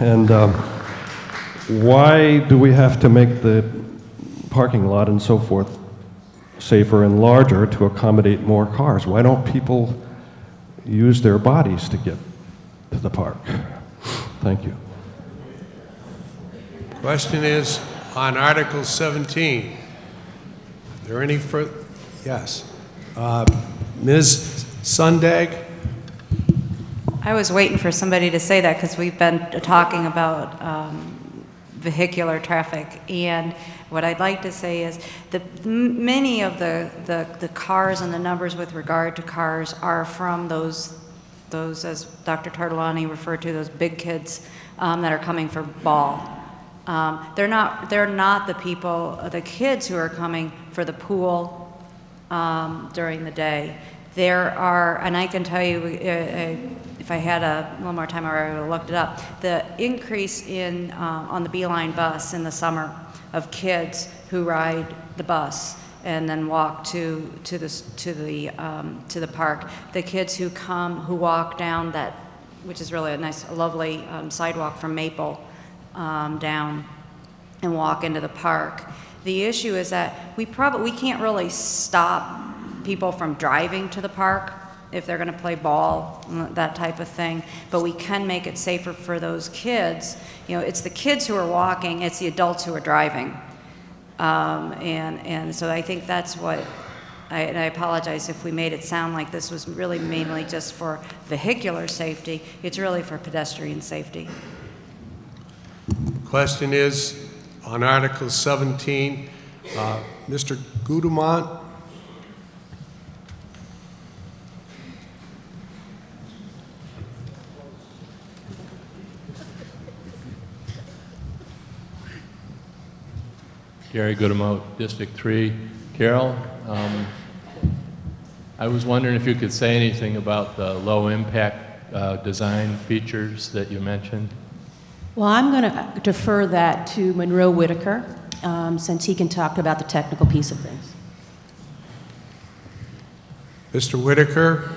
And why do we have to make the parking lot and so forth safer and larger to accommodate more cars? Why don't people use their bodies to get to the park? Thank you. Question is on Article 17. Are there any further? Yes. Ms. Sundag? I was waiting for somebody to say that because we've been talking about vehicular traffic, and what I'd like to say is that many of the cars and the numbers with regard to cars are from those as Dr. Tartolani referred to, those big kids that are coming for ball. They're not the people, the kids who are coming for the pool during the day. There are, and I can tell you, if I had a little more time, I would have looked it up. The increase in on the Beeline bus in the summer of kids who ride the bus and then walk to the park. The kids who walk down that, which is really a lovely sidewalk from Maple down and walk into the park. The issue is that we can't really stop people from driving to the park if they're going to play ball, that type of thing, but we can make it safer for those kids. You know, it's the kids who are walking, it's the adults who are driving. And so I think that's what, and I apologize if we made it sound like this was really mainly just for vehicular safety. It's really for pedestrian safety. Question is on Article 17. Mr. Gudemont? Gary Gudemont, District 3. Carol, I was wondering if you could say anything about the low-impact design features that you mentioned. Well, I'm going to defer that to Monroe Whitaker, since he can talk about the technical piece of things. Mr. Whitaker?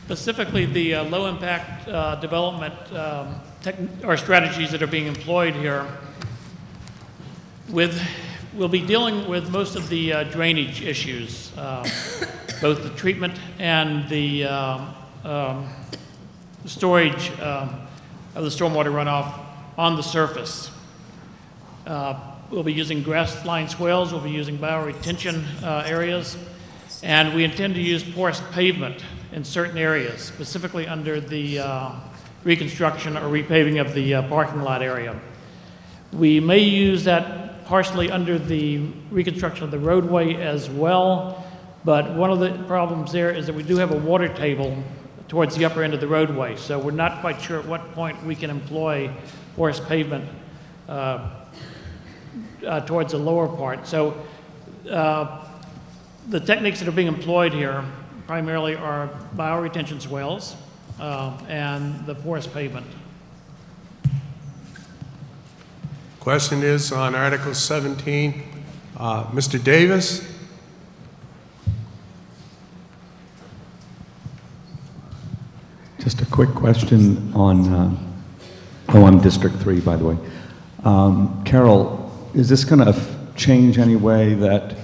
Specifically, the low-impact development or strategies that are being employed here. We'll be dealing with most of the drainage issues both the treatment and the storage of the stormwater runoff on the surface. We'll be using grass-lined swales, we'll be using bioretention areas, and we intend to use porous pavement in certain areas, specifically under the reconstruction or repaving of the parking lot area. We may use that partially under the reconstruction of the roadway as well, but one of the problems there is that we do have a water table towards the upper end of the roadway, so we're not quite sure at what point we can employ porous pavement towards the lower part. So the techniques that are being employed here primarily are bioretention swales and the porous pavement. Question is on Article 17. Mr. Davis? Just a quick question on, I'm District 3, by the way. Carol, is this going to change any way that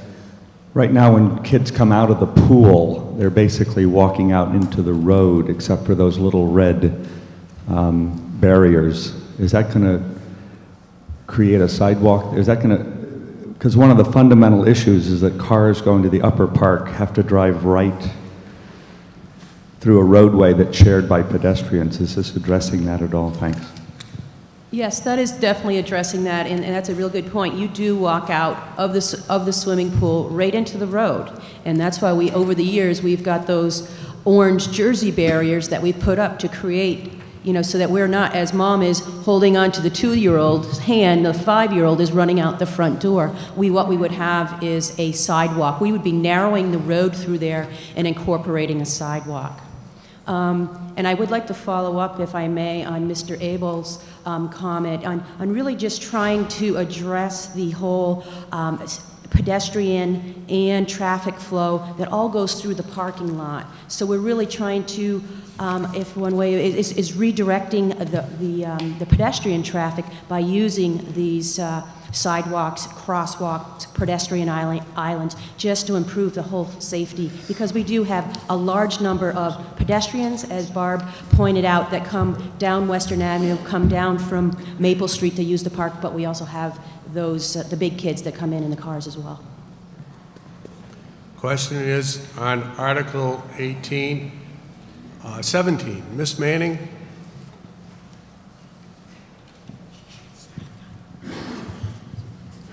right now when kids come out of the pool, they're basically walking out into the road except for those little red barriers? Is that going to create a sidewalk? Is that going to, because one of the fundamental issues is that cars going to the upper park have to drive right through a roadway that's shared by pedestrians. Is this addressing that at all? Thanks. Yes, that is definitely addressing that, and that's a real good point. You do walk out of the swimming pool right into the road, and that's why over the years, we've got those orange jersey barriers that we've put up to create, so that we're not, as mom is holding on to the 2-year-old's hand, the 5-year-old is running out the front door. What we would have is a sidewalk. We would be narrowing the road through there and incorporating a sidewalk. And I would like to follow up, if I may, on Mr. Abel's comment on really just trying to address the whole pedestrian and traffic flow that all goes through the parking lot. So we're really trying to, if one way is redirecting the pedestrian traffic by using these sidewalks, crosswalks, pedestrian islands, just to improve the whole safety, because we do have a large number of pedestrians, as Barb pointed out, that come down Western Avenue, come down from Maple Street to use the park, but we also have those, the big kids that come in the cars as well. Question is on Article 17. Ms. Manning?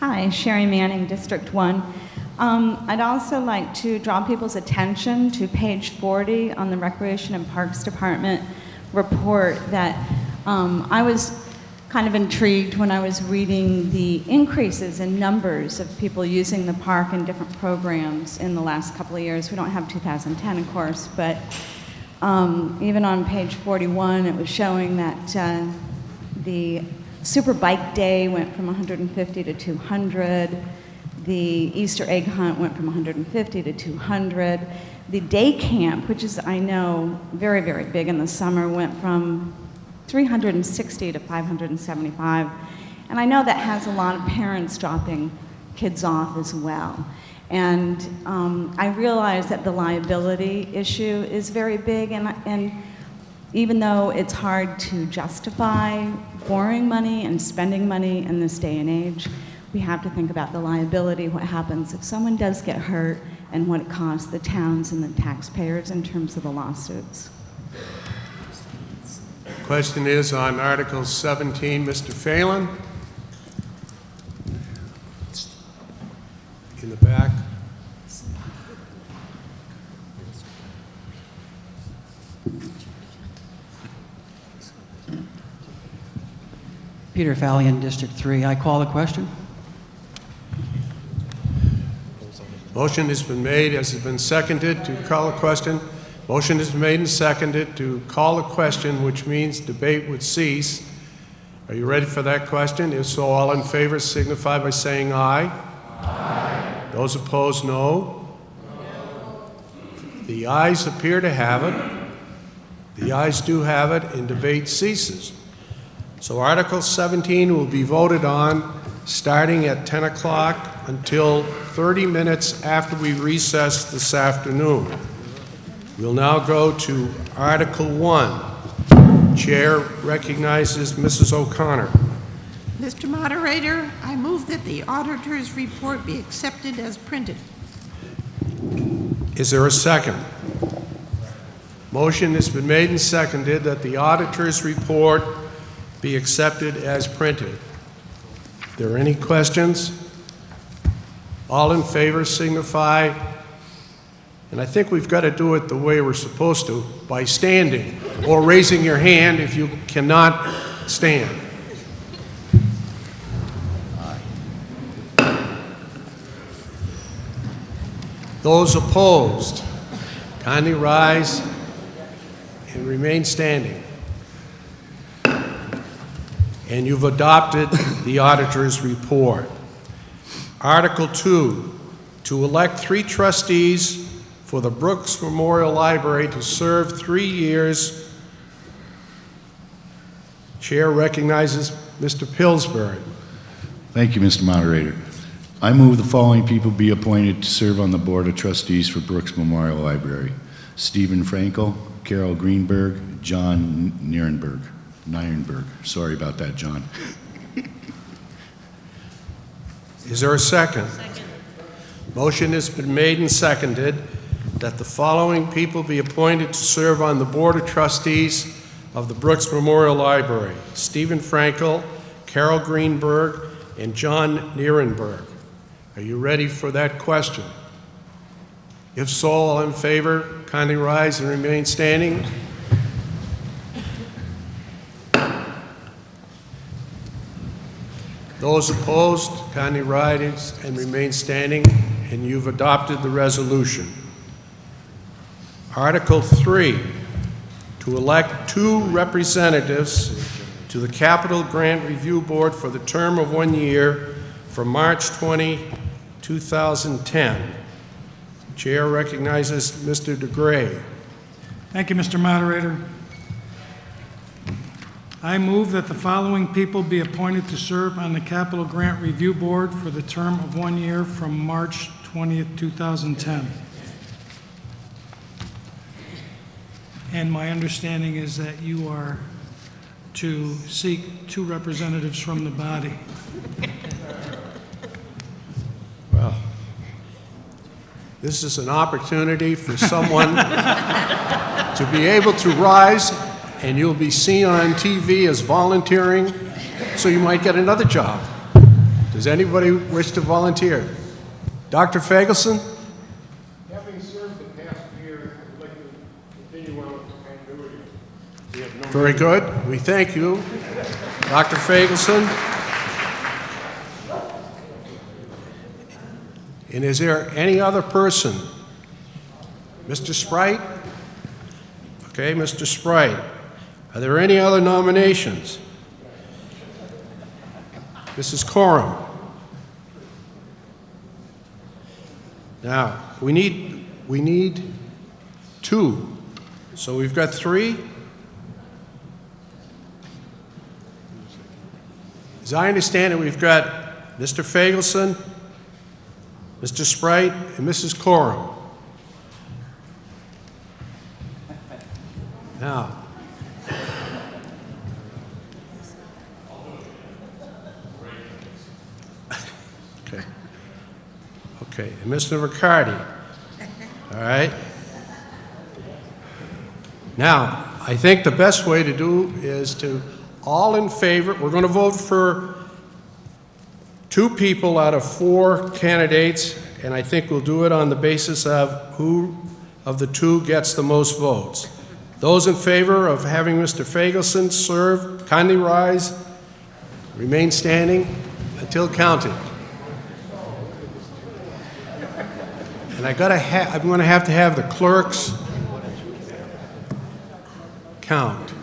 Hi, Sherry Manning, District 1. I'd also like to draw people's attention to page 40 on the Recreation and Parks Department report that I was kind of intrigued when I was reading the increases in numbers of people using the park in different programs in the last couple of years. We don't have 2010, of course, but even on page 41, it was showing that the Super Bike Day went from 150 to 200. The Easter egg hunt went from 150 to 200. The day camp, which is, I know, very, very big in the summer, went from 360 to 575. And I know that has a lot of parents dropping kids off as well. And I realize that the liability issue is very big, and even though it's hard to justify borrowing money and spending money in this day and age, we have to think about the liability, what happens if someone does get hurt, and what it costs the towns and the taxpayers in terms of the lawsuits. Question is on Article 17. Mr. Phelan? In the back. Peter Fallion, District 3. I call the question. Motion has been made, has it been seconded to call a question? Motion has been made and seconded to call a question, which means debate would cease. Are you ready for that question? If so, all in favor signify by saying aye. Aye. Those opposed, no. The ayes appear to have it. The ayes do have it, and debate ceases. So Article 17 will be voted on starting at 10 o'clock until 30 minutes after we recess this afternoon. We'll now go to Article 1. Chair recognizes Mrs. O'Connor. Mr. Moderator, I move that the auditor's report be accepted as printed. Is there a second? Motion has been made and seconded that the auditor's report be accepted as printed. Are there any questions? All in favor signify, and I think we've got to do it the way we're supposed to, by standing or raising your hand if you cannot stand. Those opposed, kindly rise and remain standing. And you've adopted the auditor's report. Article 2, to elect 3 trustees for the Brooks Memorial Library to serve 3 years. Chair recognizes Mr. Pillsbury. Thank you, Mr. Moderator. I move the following people be appointed to serve on the Board of Trustees for Brooks Memorial Library: Stephen Frankel, Carol Greenberg, John Nierenberg. Sorry about that, John. Is there a second? Second. Motion has been made and seconded that the following people be appointed to serve on the Board of Trustees of the Brooks Memorial Library: Stephen Frankel, Carol Greenberg, and John Nierenberg. Are you ready for that question? If so, all in favor, kindly rise and remain standing. Those opposed, kindly rise and remain standing, and you've adopted the resolution. Article 3, to elect 2 representatives to the Capital Grant Review Board for the term of 1 year from March 20, 2010. Chair recognizes Mr. DeGray. Thank you, Mr. Moderator. I move that the following people be appointed to serve on the Capital Grant Review Board for the term of 1 year from March 20th, 2010. And my understanding is that you are to seek 2 representatives from the body. Well, this is an opportunity for someone to be able to rise, and you'll be seen on TV as volunteering, so you might get another job. Does anybody wish to volunteer? Dr. Fagelson? Having served the past year, I'd like to continue on with the continuity. We have no Very good. We thank you, Dr. Fagelson. And is there any other person? Mr. Sprite? Okay, Mr. Sprite. Are there any other nominations? Mrs. Coram. Now, we need 2. So we've got 3. As I understand it, we've got Mr. Fagelson, Mr. Sprite, and Mrs. Coram. Now, okay, and Mr. McCarty. All right. Now, I think the best way to do is to all in favor. We're going to vote for 2 people out of 4 candidates, and I think we'll do it on the basis of who of the 2 gets the most votes. Those in favor of having Mr. Fagelson serve, kindly rise, remain standing until counted. And I'm going to have the clerks count.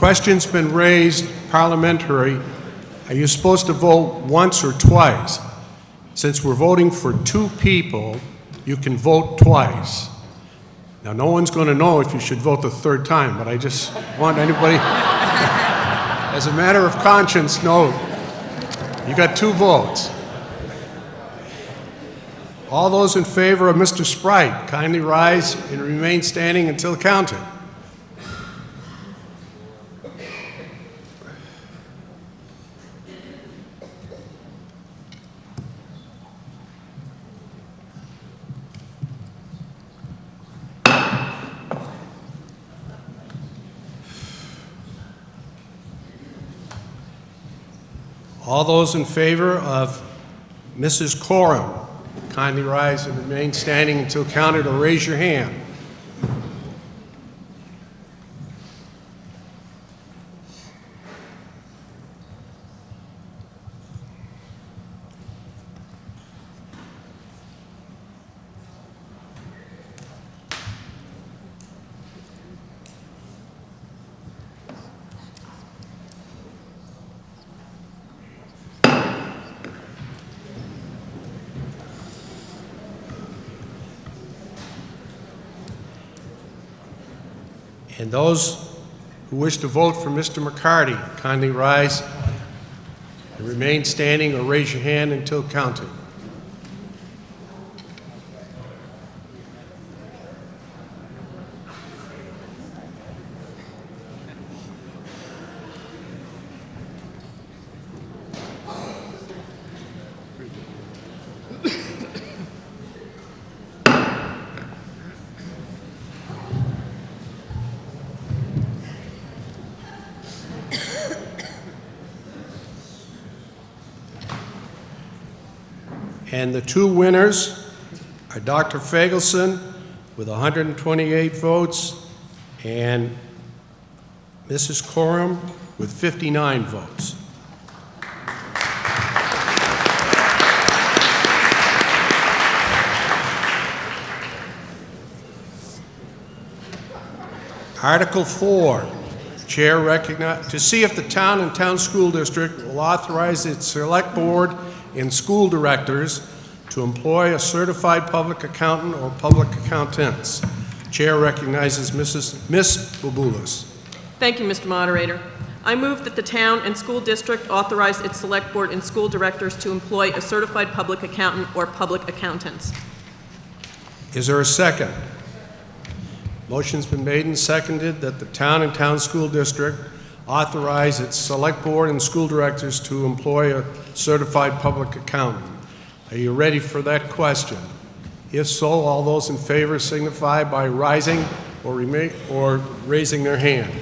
question's been raised, parliamentary, are you supposed to vote once or twice? Since we're voting for 2 people, you can vote twice. Now, no one's going to know if you should vote the 3rd time, but I just want anybody, as a matter of conscience, know you got 2 votes. All those in favor of Mr. Sprite, kindly rise and remain standing until counted. All those in favor of Mrs. Coram, kindly rise and remain standing until counted or raise your hand. And those who wish to vote for Mr. McCarty, kindly rise and remain standing or raise your hand until counted. And the 2 winners are Dr. Fagelson with 128 votes and Mrs. Coram with 59 votes. Article 4, Chair recognizes, to see if the town and town school district will authorize its select board and school directors to employ a certified public accountant or public accountants. Chair recognizes Ms. Boboulas. Thank you, Mr. Moderator. I move that the town and school district authorize its select board and school directors to employ a certified public accountant or public accountants. Is there a second? Motion's been made and seconded that the town and town school district authorize its select board and school directors to employ a certified public accountant. Are you ready for that question? If so, all those in favor signify by rising or raising their hand.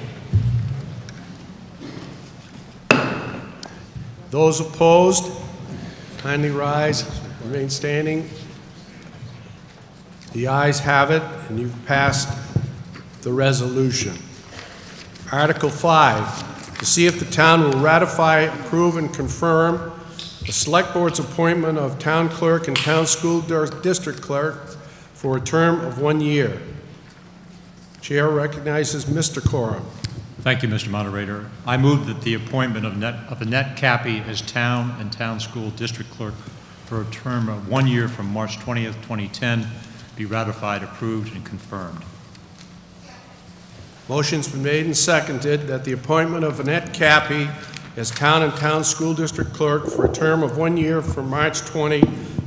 Those opposed, kindly rise, remain standing. The ayes have it, and you've passed the resolution. Article 5, to see if the town will ratify, approve, and confirm the Select Board's appointment of town clerk and town school district clerk for a term of 1 year. Chair recognizes Mr. Coram. Thank you, Mr. Moderator. I move that the appointment of Annette Cappy as town and town school district clerk for a term of 1 year from March 20th, 2010 be ratified, approved, and confirmed. Motion's been made and seconded that the appointment of Annette Cappy as town and town school district clerk for a term of 1 year from March 20,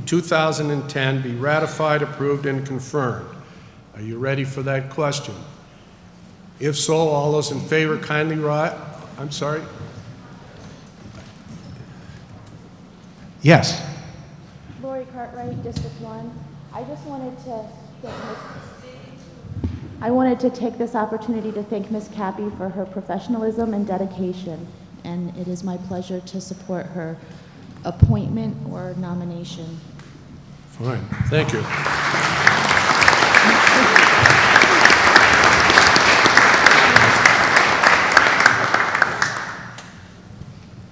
2010 be ratified, approved, and confirmed. Are you ready for that question? If so, all those in favor kindly rise. I'm sorry. Yes. Lori Cartwright, District 1. I just wanted to take this opportunity to thank Ms. Cappy for her professionalism and dedication, and it is my pleasure to support her appointment or nomination. Fine. Thank you.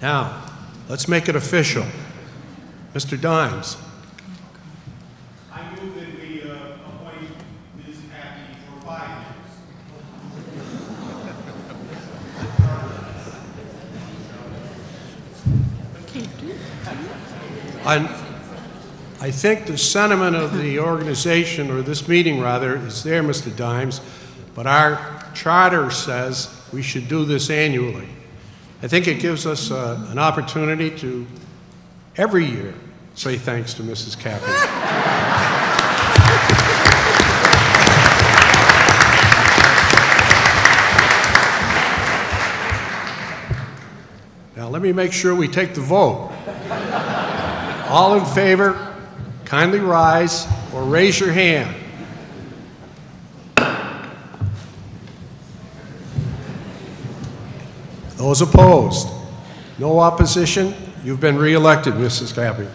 Now, let's make it official. Mr. Dimes. I move that we appoint Ms. Cappy for 5 years. I think the sentiment of the organization, or this meeting rather, is there, Mr. Dimes, but our charter says we should do this annually. I think it gives us an opportunity to, every year, say thanks to Mrs. Cappy. Now, let me make sure we take the vote. All in favor, kindly rise or raise your hand. Those opposed? No opposition? You've been re-elected, Mrs. Cappy.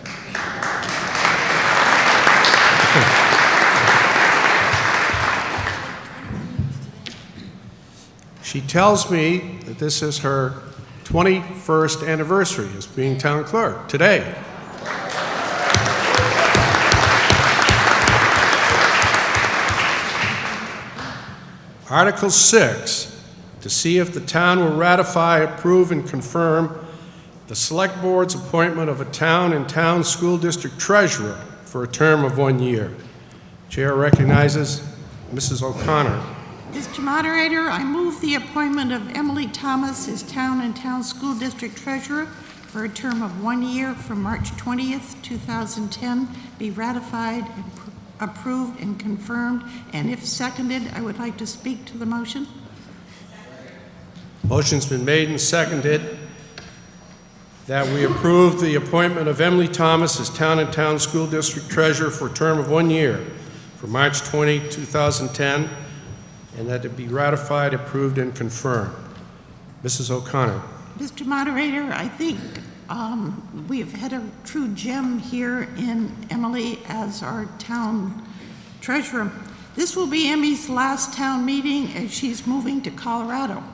She tells me that this is her 21st anniversary as being town clerk today. Article 6, to see if the town will ratify, approve, and confirm the Select Board's appointment of a town and town school district treasurer for a term of 1 year. Chair recognizes Mrs. O'Connor. Mr. Moderator, I move the appointment of Emily Thomas as town and town school district treasurer for a term of 1 year from March 20th, 2010, be ratified and approved and confirmed, and if seconded, I would like to speak to the motion. Motion's been made and seconded that we approve the appointment of Emily Thomas as town and town school district treasurer for a term of 1 year from March 20, 2010, and that it be ratified, approved, and confirmed. Mrs. O'Connor. Mr. Moderator, I think we have had a true gem here in Emily as our town treasurer. This will be Emmy's last town meeting as she's moving to Colorado.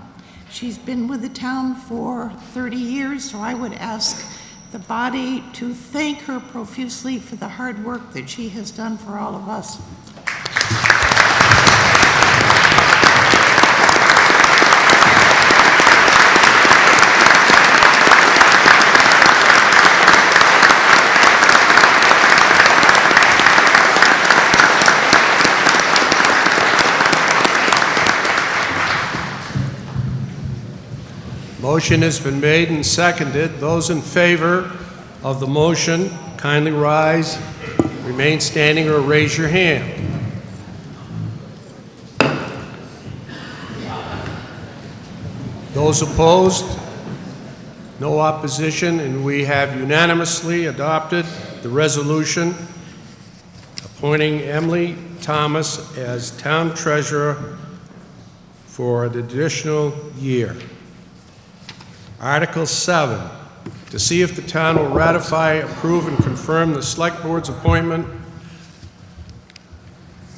She's been with the town for 30 years, so I would ask the body to thank her profusely for the hard work that she has done for all of us. Motion has been made and seconded. Those in favor of the motion, kindly rise, remain standing, or raise your hand. Those opposed? No opposition, and we have unanimously adopted the resolution appointing Emily Thomas as town treasurer for an additional year. Article 7, to see if the town will ratify, approve, and confirm the Select Board's appointment.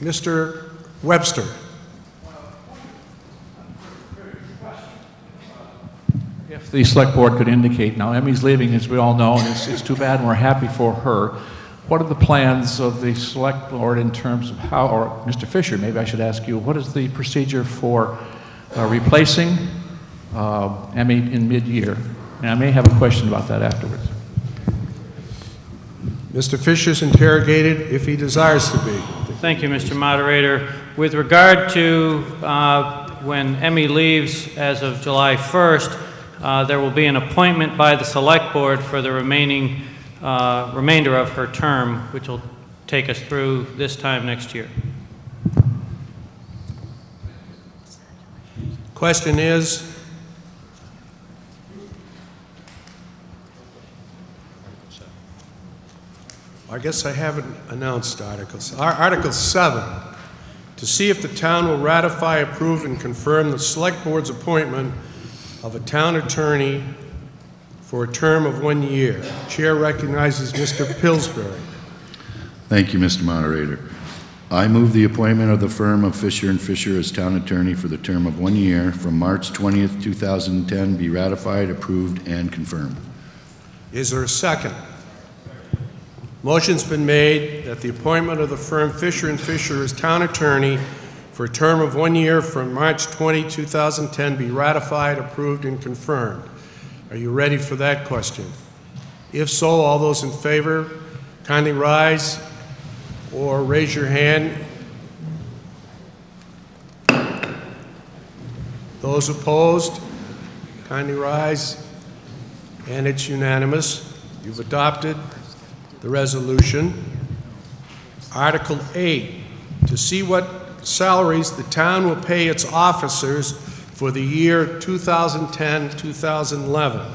Mr. Webster. If the Select Board could indicate, now Emmy's leaving, as we all know, and it's too bad, and we're happy for her. What are the plans of the Select Board in terms of how, or Mr. Fisher, maybe I should ask you, what is the procedure for replacing Emmy in mid-year? And I may have a question about that afterwards. Mr. Fisher's interrogated if he desires to be. Thank you, Mr. Moderator. With regard to when Emmy leaves as of July 1st, there will be an appointment by the Select Board for the remainder of her term, which will take us through this time next year. Question is, I guess I haven't announced articles. Article 7, to see if the town will ratify, approve, and confirm the Select Board's appointment of a town attorney for a term of 1 year. Chair recognizes Mr. Pillsbury. Thank you, Mr. Moderator. I move the appointment of the firm of Fisher & Fisher as town attorney for the term of 1 year from March 20th, 2010 be ratified, approved, and confirmed. Is there a second? Motion's been made that the appointment of the firm Fisher & Fisher as town attorney for a term of 1 year from March 20, 2010 be ratified, approved, and confirmed. Are you ready for that question? If so, all those in favor, kindly rise or raise your hand. Those opposed, kindly rise. And it's unanimous. You've adopted the resolution. Article 8, to see what salaries the town will pay its officers for the year 2010-2011.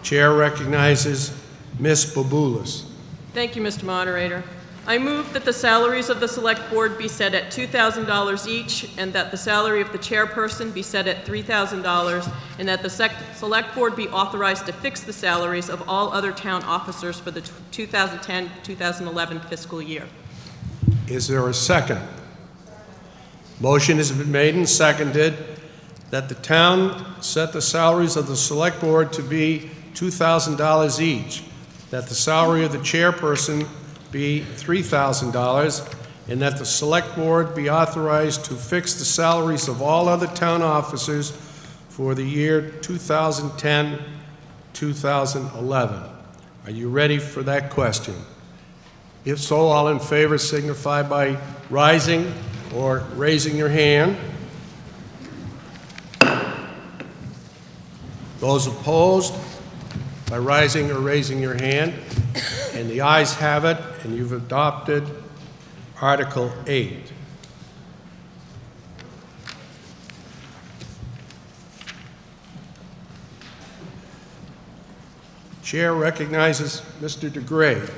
Chair recognizes Ms. Baboulas. Thank you, Mr. Moderator. I move that the salaries of the Select Board be set at $2,000 each, and that the salary of the chairperson be set at $3,000, and that the Select Board be authorized to fix the salaries of all other town officers for the 2010-2011 fiscal year. Is there a second? Motion has been made and seconded that the town set the salaries of the Select Board to be $2,000 each, that the salary of the chairperson be $3,000, and that the Select Board be authorized to fix the salaries of all other town officers for the year 2010-2011. Are you ready for that question? If so, all in favor signify by rising or raising your hand. Those opposed, by rising or raising your hand. And the ayes have it, and you've adopted Article 8. Chair recognizes Mr. DeGray.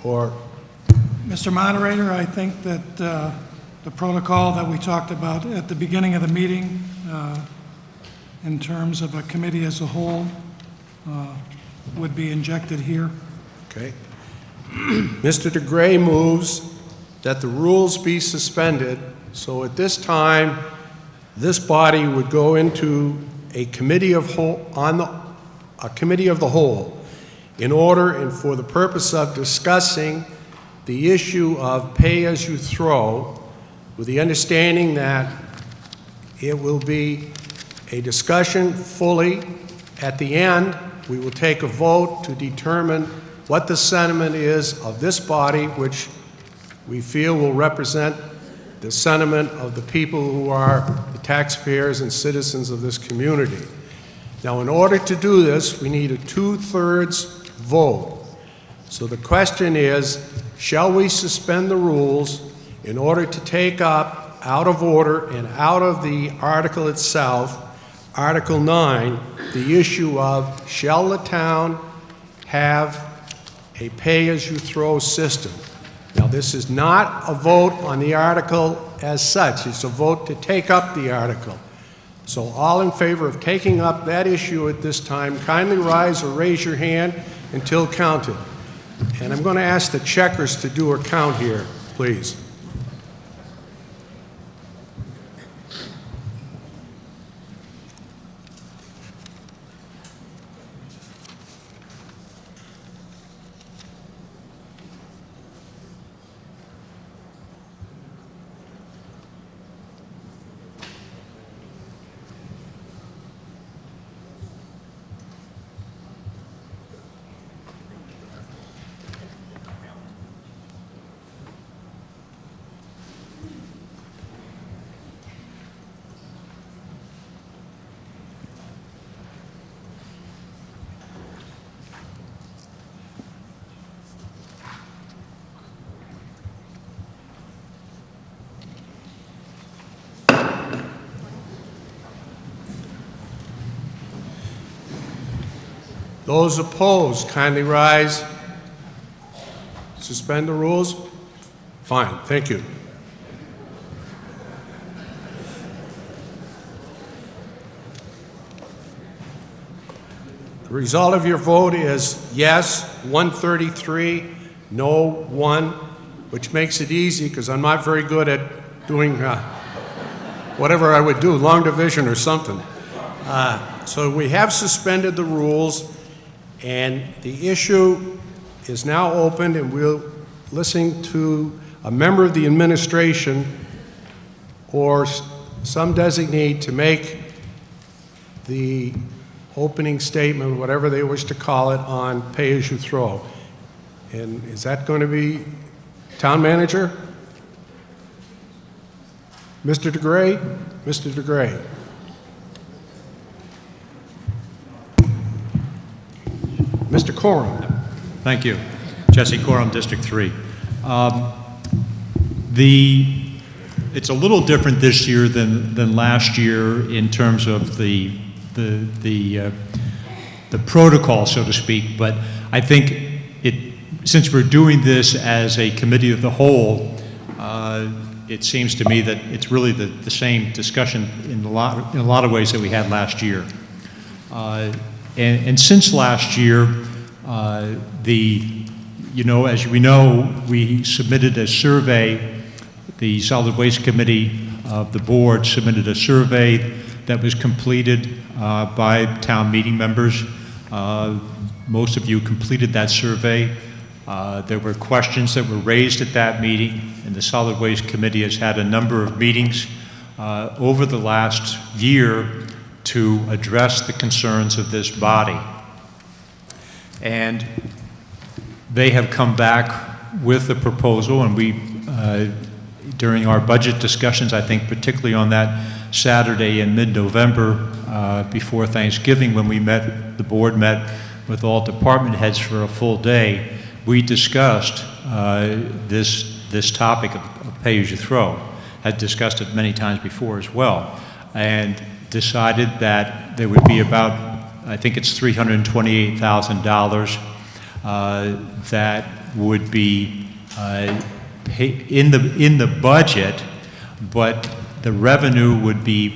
Or Mr. Moderator, I think that the protocol that we talked about at the beginning of the meeting in terms of a committee as a whole would be injected here. Okay. Mr. DeGray moves that the rules be suspended, so at this time, this body would go into a committee of the whole in order and for the purpose of discussing the issue of pay as you throw, with the understanding that it will be a discussion fully. At the end, we will take a vote to determine what the sentiment is of this body, which we feel will represent the sentiment of the people who are the taxpayers and citizens of this community. Now, in order to do this, we need a 2/3 vote. So the question is, shall we suspend the rules in order to take up, out of order and out of the article itself, Article 9, the issue of shall the town have a pay-as-you-throw system? Now, this is not a vote on the article as such. It's a vote to take up the article. So all in favor of taking up that issue at this time, kindly rise or raise your hand until counted. And I'm going to ask the checkers to do a count here, please. Those opposed, kindly rise. Suspend the rules? Fine, thank you. The result of your vote is yes, 133, no, 1, which makes it easy because I'm not very good at doing whatever I would do, long division or something. So we have suspended the rules, and the issue is now opened, and we'll listen to a member of the administration or some designee to make the opening statement, whatever they wish to call it, on pay-as-you-throw. And is that going to be Town Manager? Mr. DeGray? Mr. DeGray. Mr. Coram. Thank you. Jesse Coram, District 3. It's a little different this year than last year in terms of the protocol, so to speak, but I think since we're doing this as a committee of the whole, it seems to me that it's really the same discussion in a lot of ways that we had last year. And since last year, as we know, we submitted a survey. The Solid Waste Committee of the board submitted a survey that was completed by town meeting members. Most of you completed that survey. There were questions that were raised at that meeting, and the Solid Waste Committee has had a number of meetings over the last year to address the concerns of this body. And they have come back with a proposal, and we, during our budget discussions, I think particularly on that Saturday in mid-November before Thanksgiving, when we met, the board met with all department heads for a full day, we discussed this topic of pay-as-you-throw. Had discussed it many times before as well, and decided that there would be about, I think it's $328,000 that would be in the budget, but the revenue would be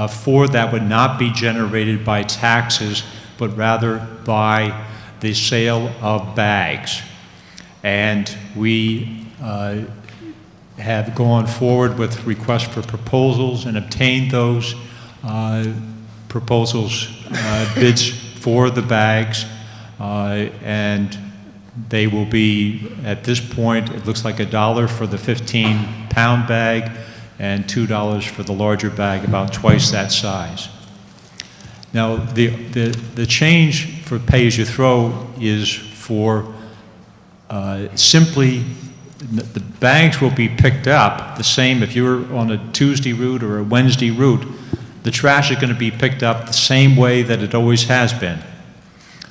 for that would not be generated by taxes, but rather by the sale of bags. And we have gone forward with requests for proposals and obtained those proposals, bids for the bags, and they will be, at this point, it looks like $1 for the 15-pound bag and $2 for the larger bag, about twice that size. Now, the change for pay-as-you-throw is for simply, the bags will be picked up the same if you're on a Tuesday route or a Wednesday route. The trash is going to be picked up the same way that it always has been.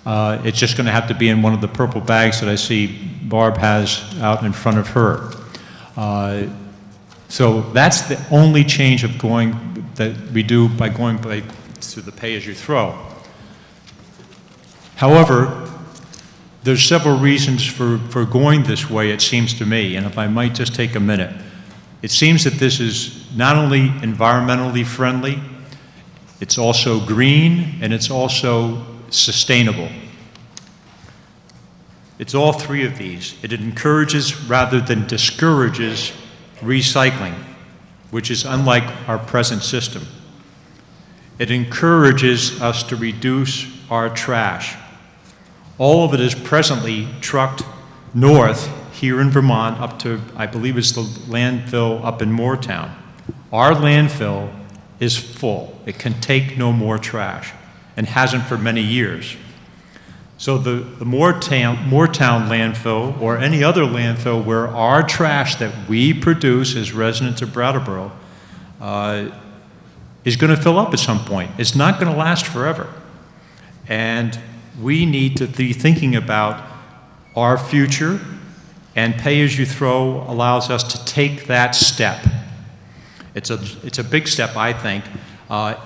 It's just going to have to be in one of the purple bags that I see Barb has out in front of her. So that's the only change of that we do by going to the pay-as-you-throw. However, there's several reasons for going this way, it seems to me, and if I might just take a minute. It seems that this is not only environmentally friendly, it's also green, and it's also sustainable. It's all three of these. It encourages rather than discourages recycling, which is unlike our present system. It encourages us to reduce our trash. All of it is presently trucked north here in Vermont up to, I believe it's the landfill up in Moortown. Our landfill is full. It can take no more trash and hasn't for many years. So the Moortown landfill or any other landfill where our trash that we produce as residents of Brattleboro is going to fill up at some point. It's not going to last forever. And we need to be thinking about our future, and pay-as-you-throw allows us to take that step. It's a big step, I think,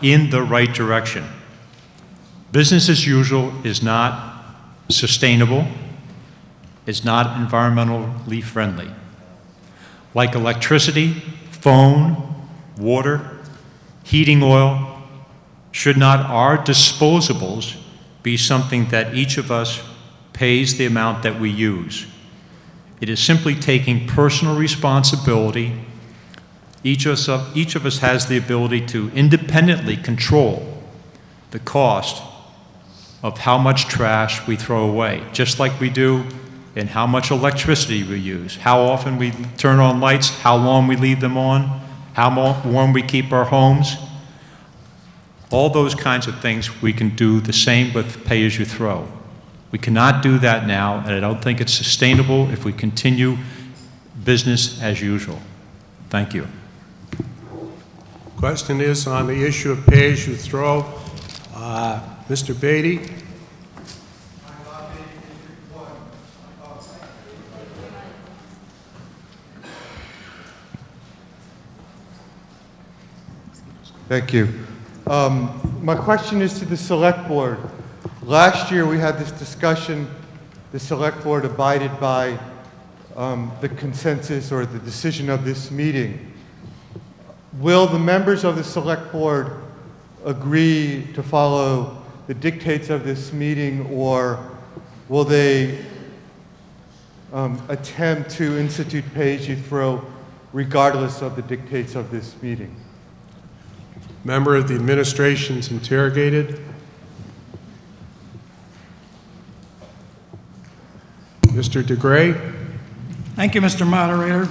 in the right direction. Business as usual is not sustainable, is not environmentally friendly. Like electricity, phone, water, heating oil, should not our disposables be something that each of us pays the amount that we use? It is simply taking personal responsibility. Each of us has the ability to independently control the cost of how much trash we throw away, just like we do in how much electricity we use, how often we turn on lights, how long we leave them on, how warm we keep our homes. All those kinds of things, we can do the same with pay-as-you-throw. We cannot do that now, and I don't think it's sustainable if we continue business as usual. Thank you. Question is on the issue of pay-as-you-throw. Mr. Beatty? Thank you. My question is to the Select Board. Last year we had this discussion. The Select Board abided by the consensus or the decision of this meeting. Will the members of the Select Board agree to follow the dictates of this meeting, or will they attempt to institute pay-as-you-throw regardless of the dictates of this meeting? Member of the administration's interrogated. Mr. DeGray? Thank you, Mr. Moderator.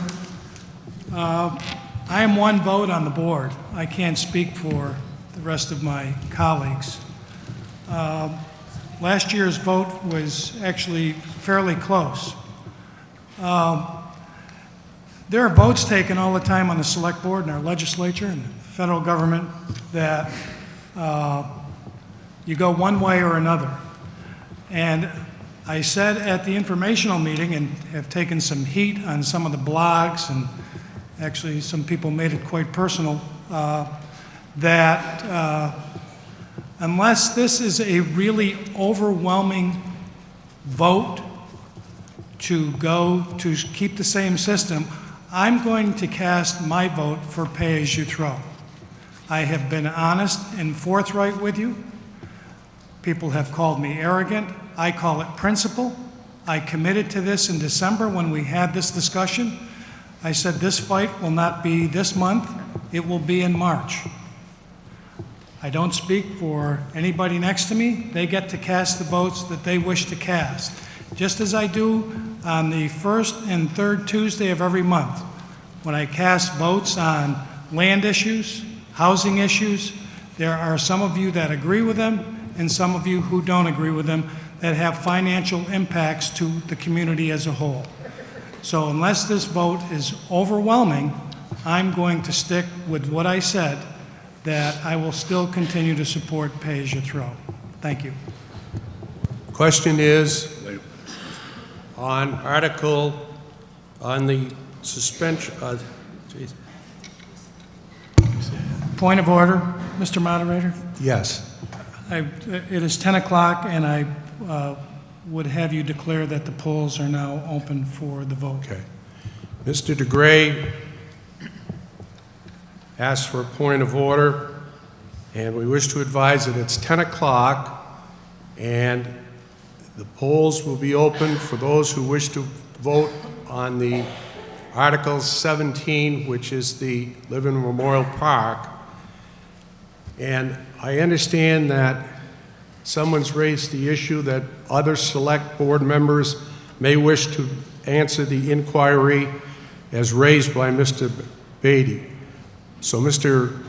I am one vote on the board. I can't speak for the rest of my colleagues. Last year's vote was actually fairly close. There are votes taken all the time on the Select Board and our legislature and the federal government that you go one way or another. And I said at the informational meeting, and have taken some heat on some of the blogs, and actually some people made it quite personal, that unless this is a really overwhelming vote to go to keep the same system, I'm going to cast my vote for pay-as-you-throw. I have been honest and forthright with you. People have called me arrogant. I call it principle. I committed to this in December when we had this discussion. I said this fight will not be this month, it will be in March. I don't speak for anybody next to me. They get to cast the votes that they wish to cast, just as I do on the first and third Tuesday of every month, when I cast votes on land issues, housing issues. There are some of you that agree with them and some of you who don't agree with them that have financial impacts to the community as a whole. So unless this vote is overwhelming, I'm going to stick with what I said, that I will still continue to support pay-as-you-throw. Thank you. Question is on article on the suspension. Point of order, Mr. Moderator. Yes. It is 10 o'clock, and I would have you declare that the polls are now open for the vote. Okay. Mr. DeGray asked for a point of order, and we wish to advise that it's 10 o'clock, and the polls will be open for those who wish to vote on the Article 17, which is the Living Memorial Park. And I understand that someone's raised the issue that other select board members may wish to answer the inquiry as raised by Mr. Beatty. So Mr.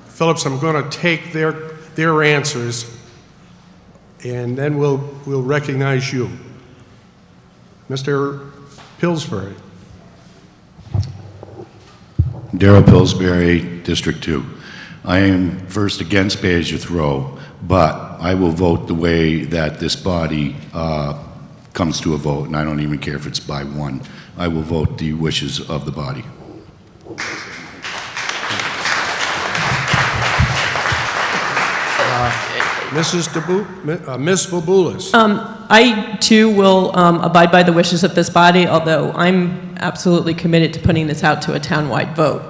Phillips, I'm going to take their answers, and then we'll recognize you. Mr. Pillsbury. Darrell Pillsbury, District 2. I am first against pay-as-you-throw, but I will vote the way that this body comes to a vote, and I don't even care if it's by one. I will vote the wishes of the body. Ms. Boboulas. I, too, will abide by the wishes of this body, although I'm absolutely committed to putting this out to a town-wide vote.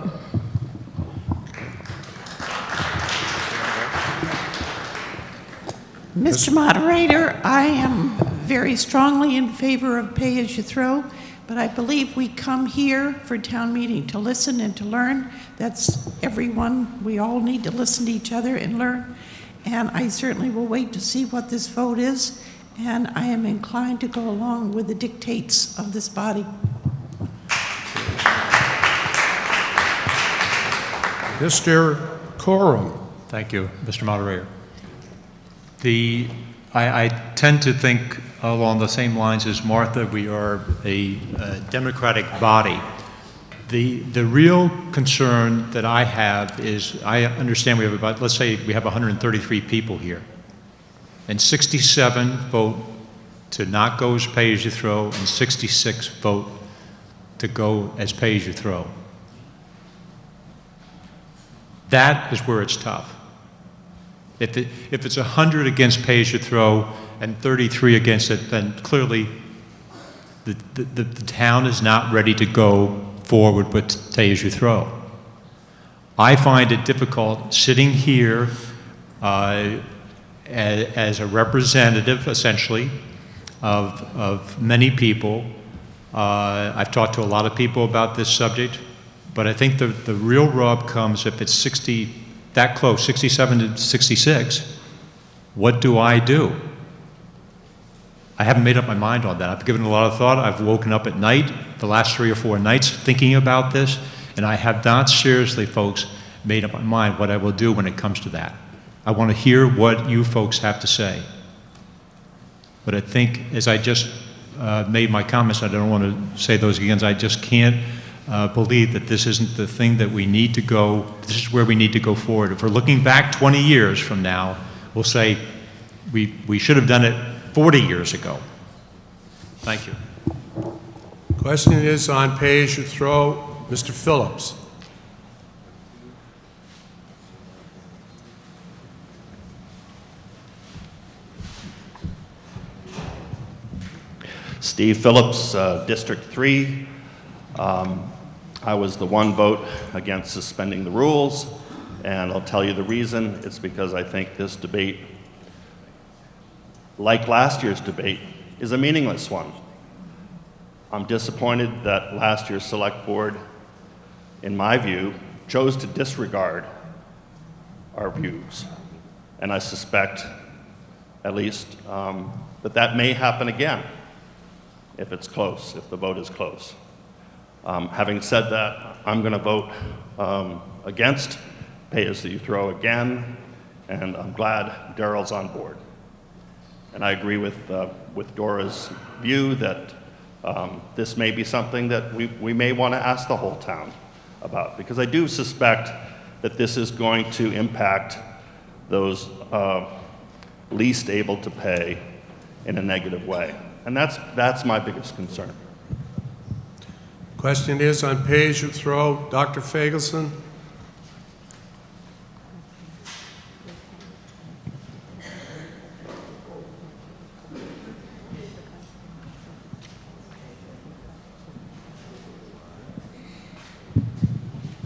Mr. Moderator, I am very strongly in favor of pay-as-you-throw, but I believe we come here for town meeting to listen and to learn. That's everyone. We all need to listen to each other and learn. And I certainly will wait to see what this vote is, and I am inclined to go along with the dictates of this body. Mr. Coram. Thank you, Mr. Moderator. I tend to think along the same lines as Martha. We are a democratic body. The real concern that I have is, I understand we have about, let's say we have 133 people here, and 67 vote to not go as pay-as-you-throw, and 66 vote to go as pay-as-you-throw. That is where it's tough. If it's 100 against pay-as-you-throw and 33 against it, then clearly the town is not ready to go forward with pay-as-you-throw. I find it difficult sitting here as a representative, essentially, of many people. I've talked to a lot of people about this subject, but I think the real rub comes if it's 60, that close, 67 to 66, what do? I haven't made up my mind on that. I've given it a lot of thought. I've woken up at night, the last 3 or 4 nights, thinking about this, and I have not seriously, folks, made up my mind what I will do when it comes to that. I want to hear what you folks have to say. But I think, as I just made my comments, I don't want to say those again, I just can't believe that this isn't the thing that we need to go, this is where we need to go forward. If we're looking back 20 years from now, we'll say we should have done it 40 years ago. Thank you. Question is on pay-as-you-throw. Mr. Phillips. Steve Phillips, District 3. I was the one vote against suspending the rules, and I'll tell you the reason. It's because I think this debate, like last year's debate, is a meaningless one. I'm disappointed that last year's select board, in my view, chose to disregard our views. And I suspect, at least, that may happen again if it's close, if the vote is close. Having said that, I'm going to vote against pay-as-you-throw again, and I'm glad Darrell's on board. And I agree with Dora's view that this may be something that we may want to ask the whole town about, because I do suspect that this is going to impact those least able to pay in a negative way. And that's my biggest concern. Question is on pay-as-you-throw. Dr. Fagelson?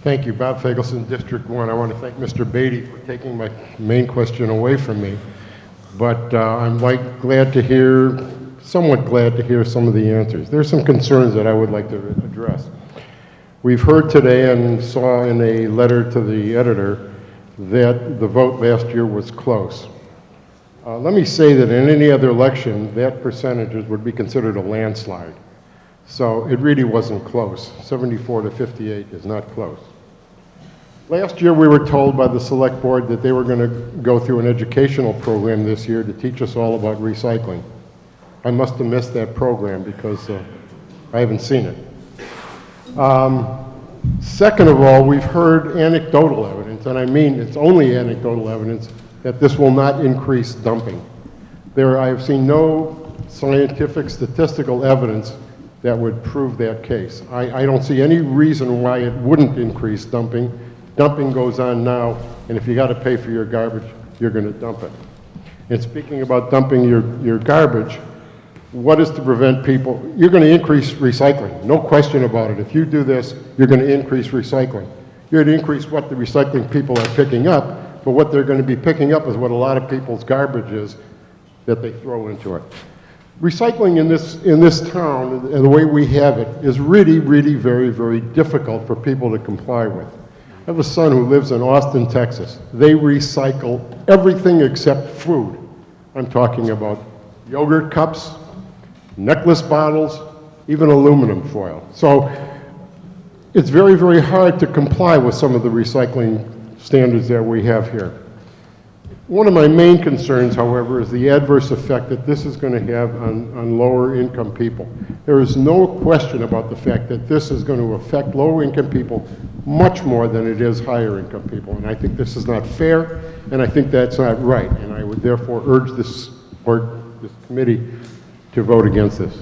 Thank you. Bob Fagelson, District 1. I want to thank Mr. Beatty for taking my main question away from me. But I'm somewhat glad to hear some of the answers. There's some concerns that I would like to address. We've heard today and saw in a letter to the editor that the vote last year was close. Let me say that in any other election, that percentage would be considered a landslide. So it really wasn't close. 74 to 58 is not close. Last year, we were told by the select board that they were going to go through an educational program this year to teach us all about recycling. I must have missed that program because I haven't seen it. Second of all, we've heard anecdotal evidence, and I mean it's only anecdotal evidence, that this will not increase dumping. I have seen no scientific statistical evidence that would prove that case. I don't see any reason why it wouldn't increase dumping. Dumping goes on now, and if you got to pay for your garbage, you're going to dump it. And speaking about dumping your garbage, what is to prevent people? You're going to increase recycling, no question about it. If you do this, you're going to increase recycling. You're going to increase what the recycling people are picking up, but what they're going to be picking up is what a lot of people's garbage is that they throw into it. Recycling in this town, and the way we have it, is really, really very, very difficult for people to comply with. I have a son who lives in Austin, Texas. They recycle everything except food. I'm talking about yogurt cups, necklace bottles, even aluminum foil. So it's very, very hard to comply with some of the recycling standards that we have here. One of my main concerns, however, is the adverse effect that this is going to have on lower income people. There is no question about the fact that this is going to affect lower income people much more than it is higher income people. And I think this is not fair, and I think that's not right. And I would therefore urge this committee to vote against this.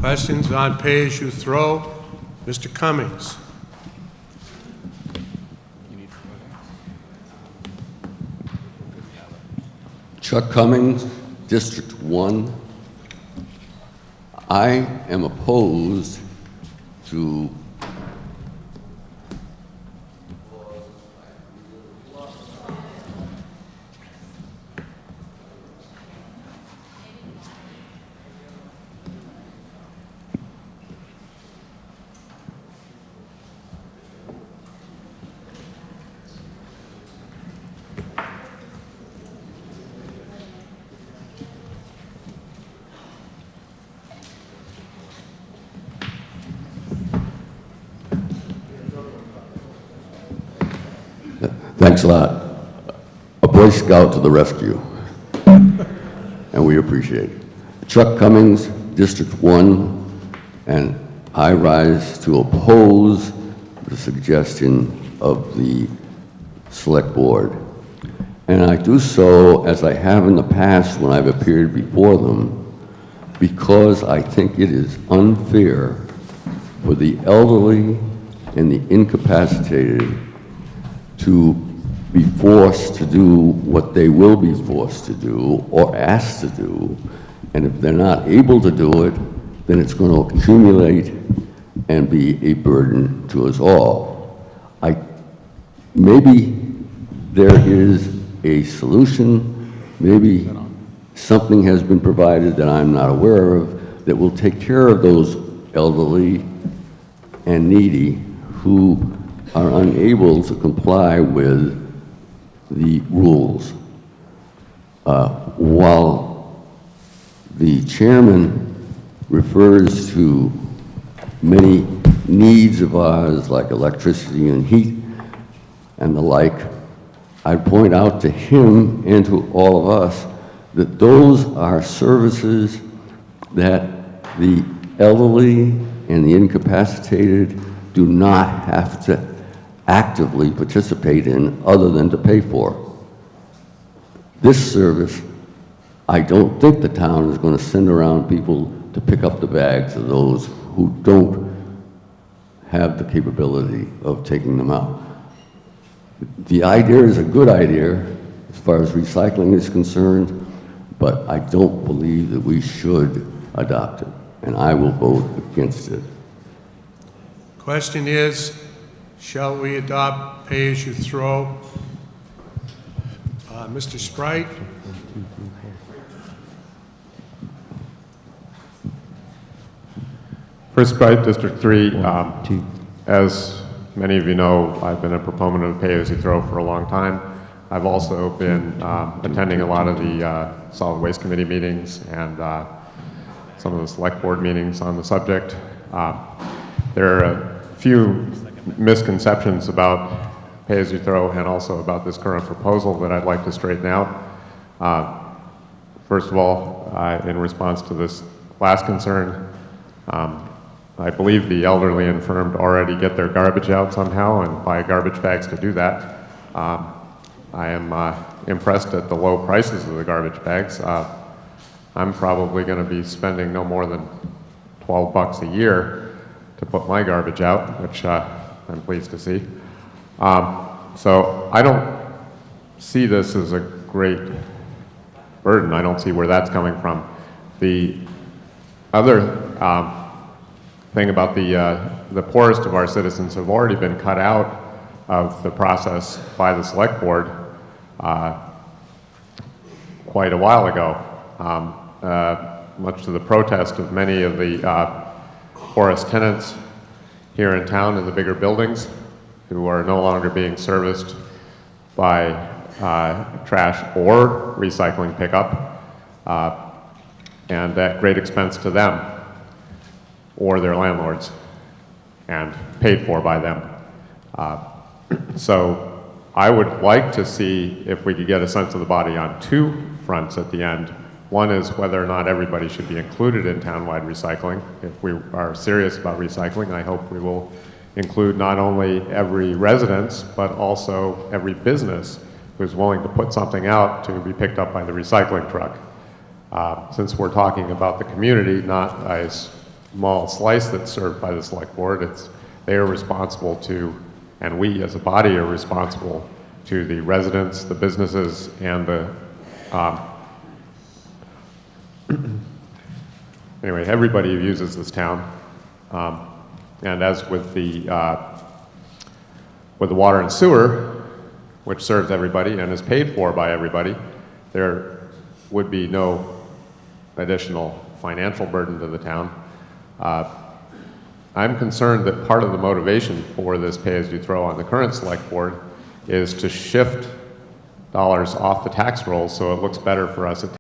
Questions on pay-as-you-throw? Mr. Cummings. Chuck Cummings, District 1. I am opposed to Thanks a lot. A Boy Scout to the rescue. And we appreciate it. Chuck Cummings, District 1, and I rise to oppose the suggestion of the Select Board. And I do so, as I have in the past when I've appeared before them, because I think it is unfair for the elderly and the incapacitated to be forced to do what they will be forced to do or asked to do, and if they're not able to do it, then it's going to accumulate and be a burden to us all. Maybe there is a solution, maybe something has been provided that I'm not aware of that will take care of those elderly and needy who are unable to comply with the rules. While the chairman refers to many needs of ours, like electricity and heat and the like, I point out to him and to all of us that those are services that the elderly and the incapacitated do not have to actively participate in other than to pay for. This service, I don't think the town is going to send around people to pick up the bags of those who don't have the capability of taking them out. The idea is a good idea as far as recycling is concerned, but I don't believe that we should adopt it, and I will vote against it. Question is, shall we adopt pay-as-you-throw? Mr. Sprite? First Sprite, District 3. As many of you know, I've been a proponent of pay-as-you-throw for a long time. I've also been attending a lot of the Solid Waste Committee meetings and some of the Select Board meetings on the subject. There are a few misconceptions about pay-as-you-throw and also about this current proposal that I'd like to straighten out. First of all, in response to this last concern, I believe the elderly infirmed already get their garbage out somehow and buy garbage bags to do that. I am impressed at the low prices of the garbage bags. I'm probably going to be spending no more than $12 a year to put my garbage out, which I'm pleased to see. So I don't see this as a great burden. I don't see where that's coming from. The other thing about the poorest of our citizens have already been cut out of the process by the Select Board quite a while ago, much to the protest of many of the poorest tenants here in town in the bigger buildings who are no longer being serviced by trash or recycling pickup, and at great expense to them or their landlords, and paid for by them. So I would like to see if we could get a sense of the body on two fronts at the end. One is whether or not everybody should be included in townwide recycling. If we are serious about recycling, I hope we will include not only every residence, but also every business who's willing to put something out to be picked up by the recycling truck. Since we're talking about the community, not a small slice that's served by the select board, they are responsible to, and we as a body are responsible to the residents, the businesses, and the, anyway, everybody who uses this town. And as with the water and sewer, which serves everybody and is paid for by everybody, there would be no additional financial burden to the town. I'm concerned that part of the motivation for this pay-as-you-throw on the current select board is to shift dollars off the tax rolls so it looks better for us at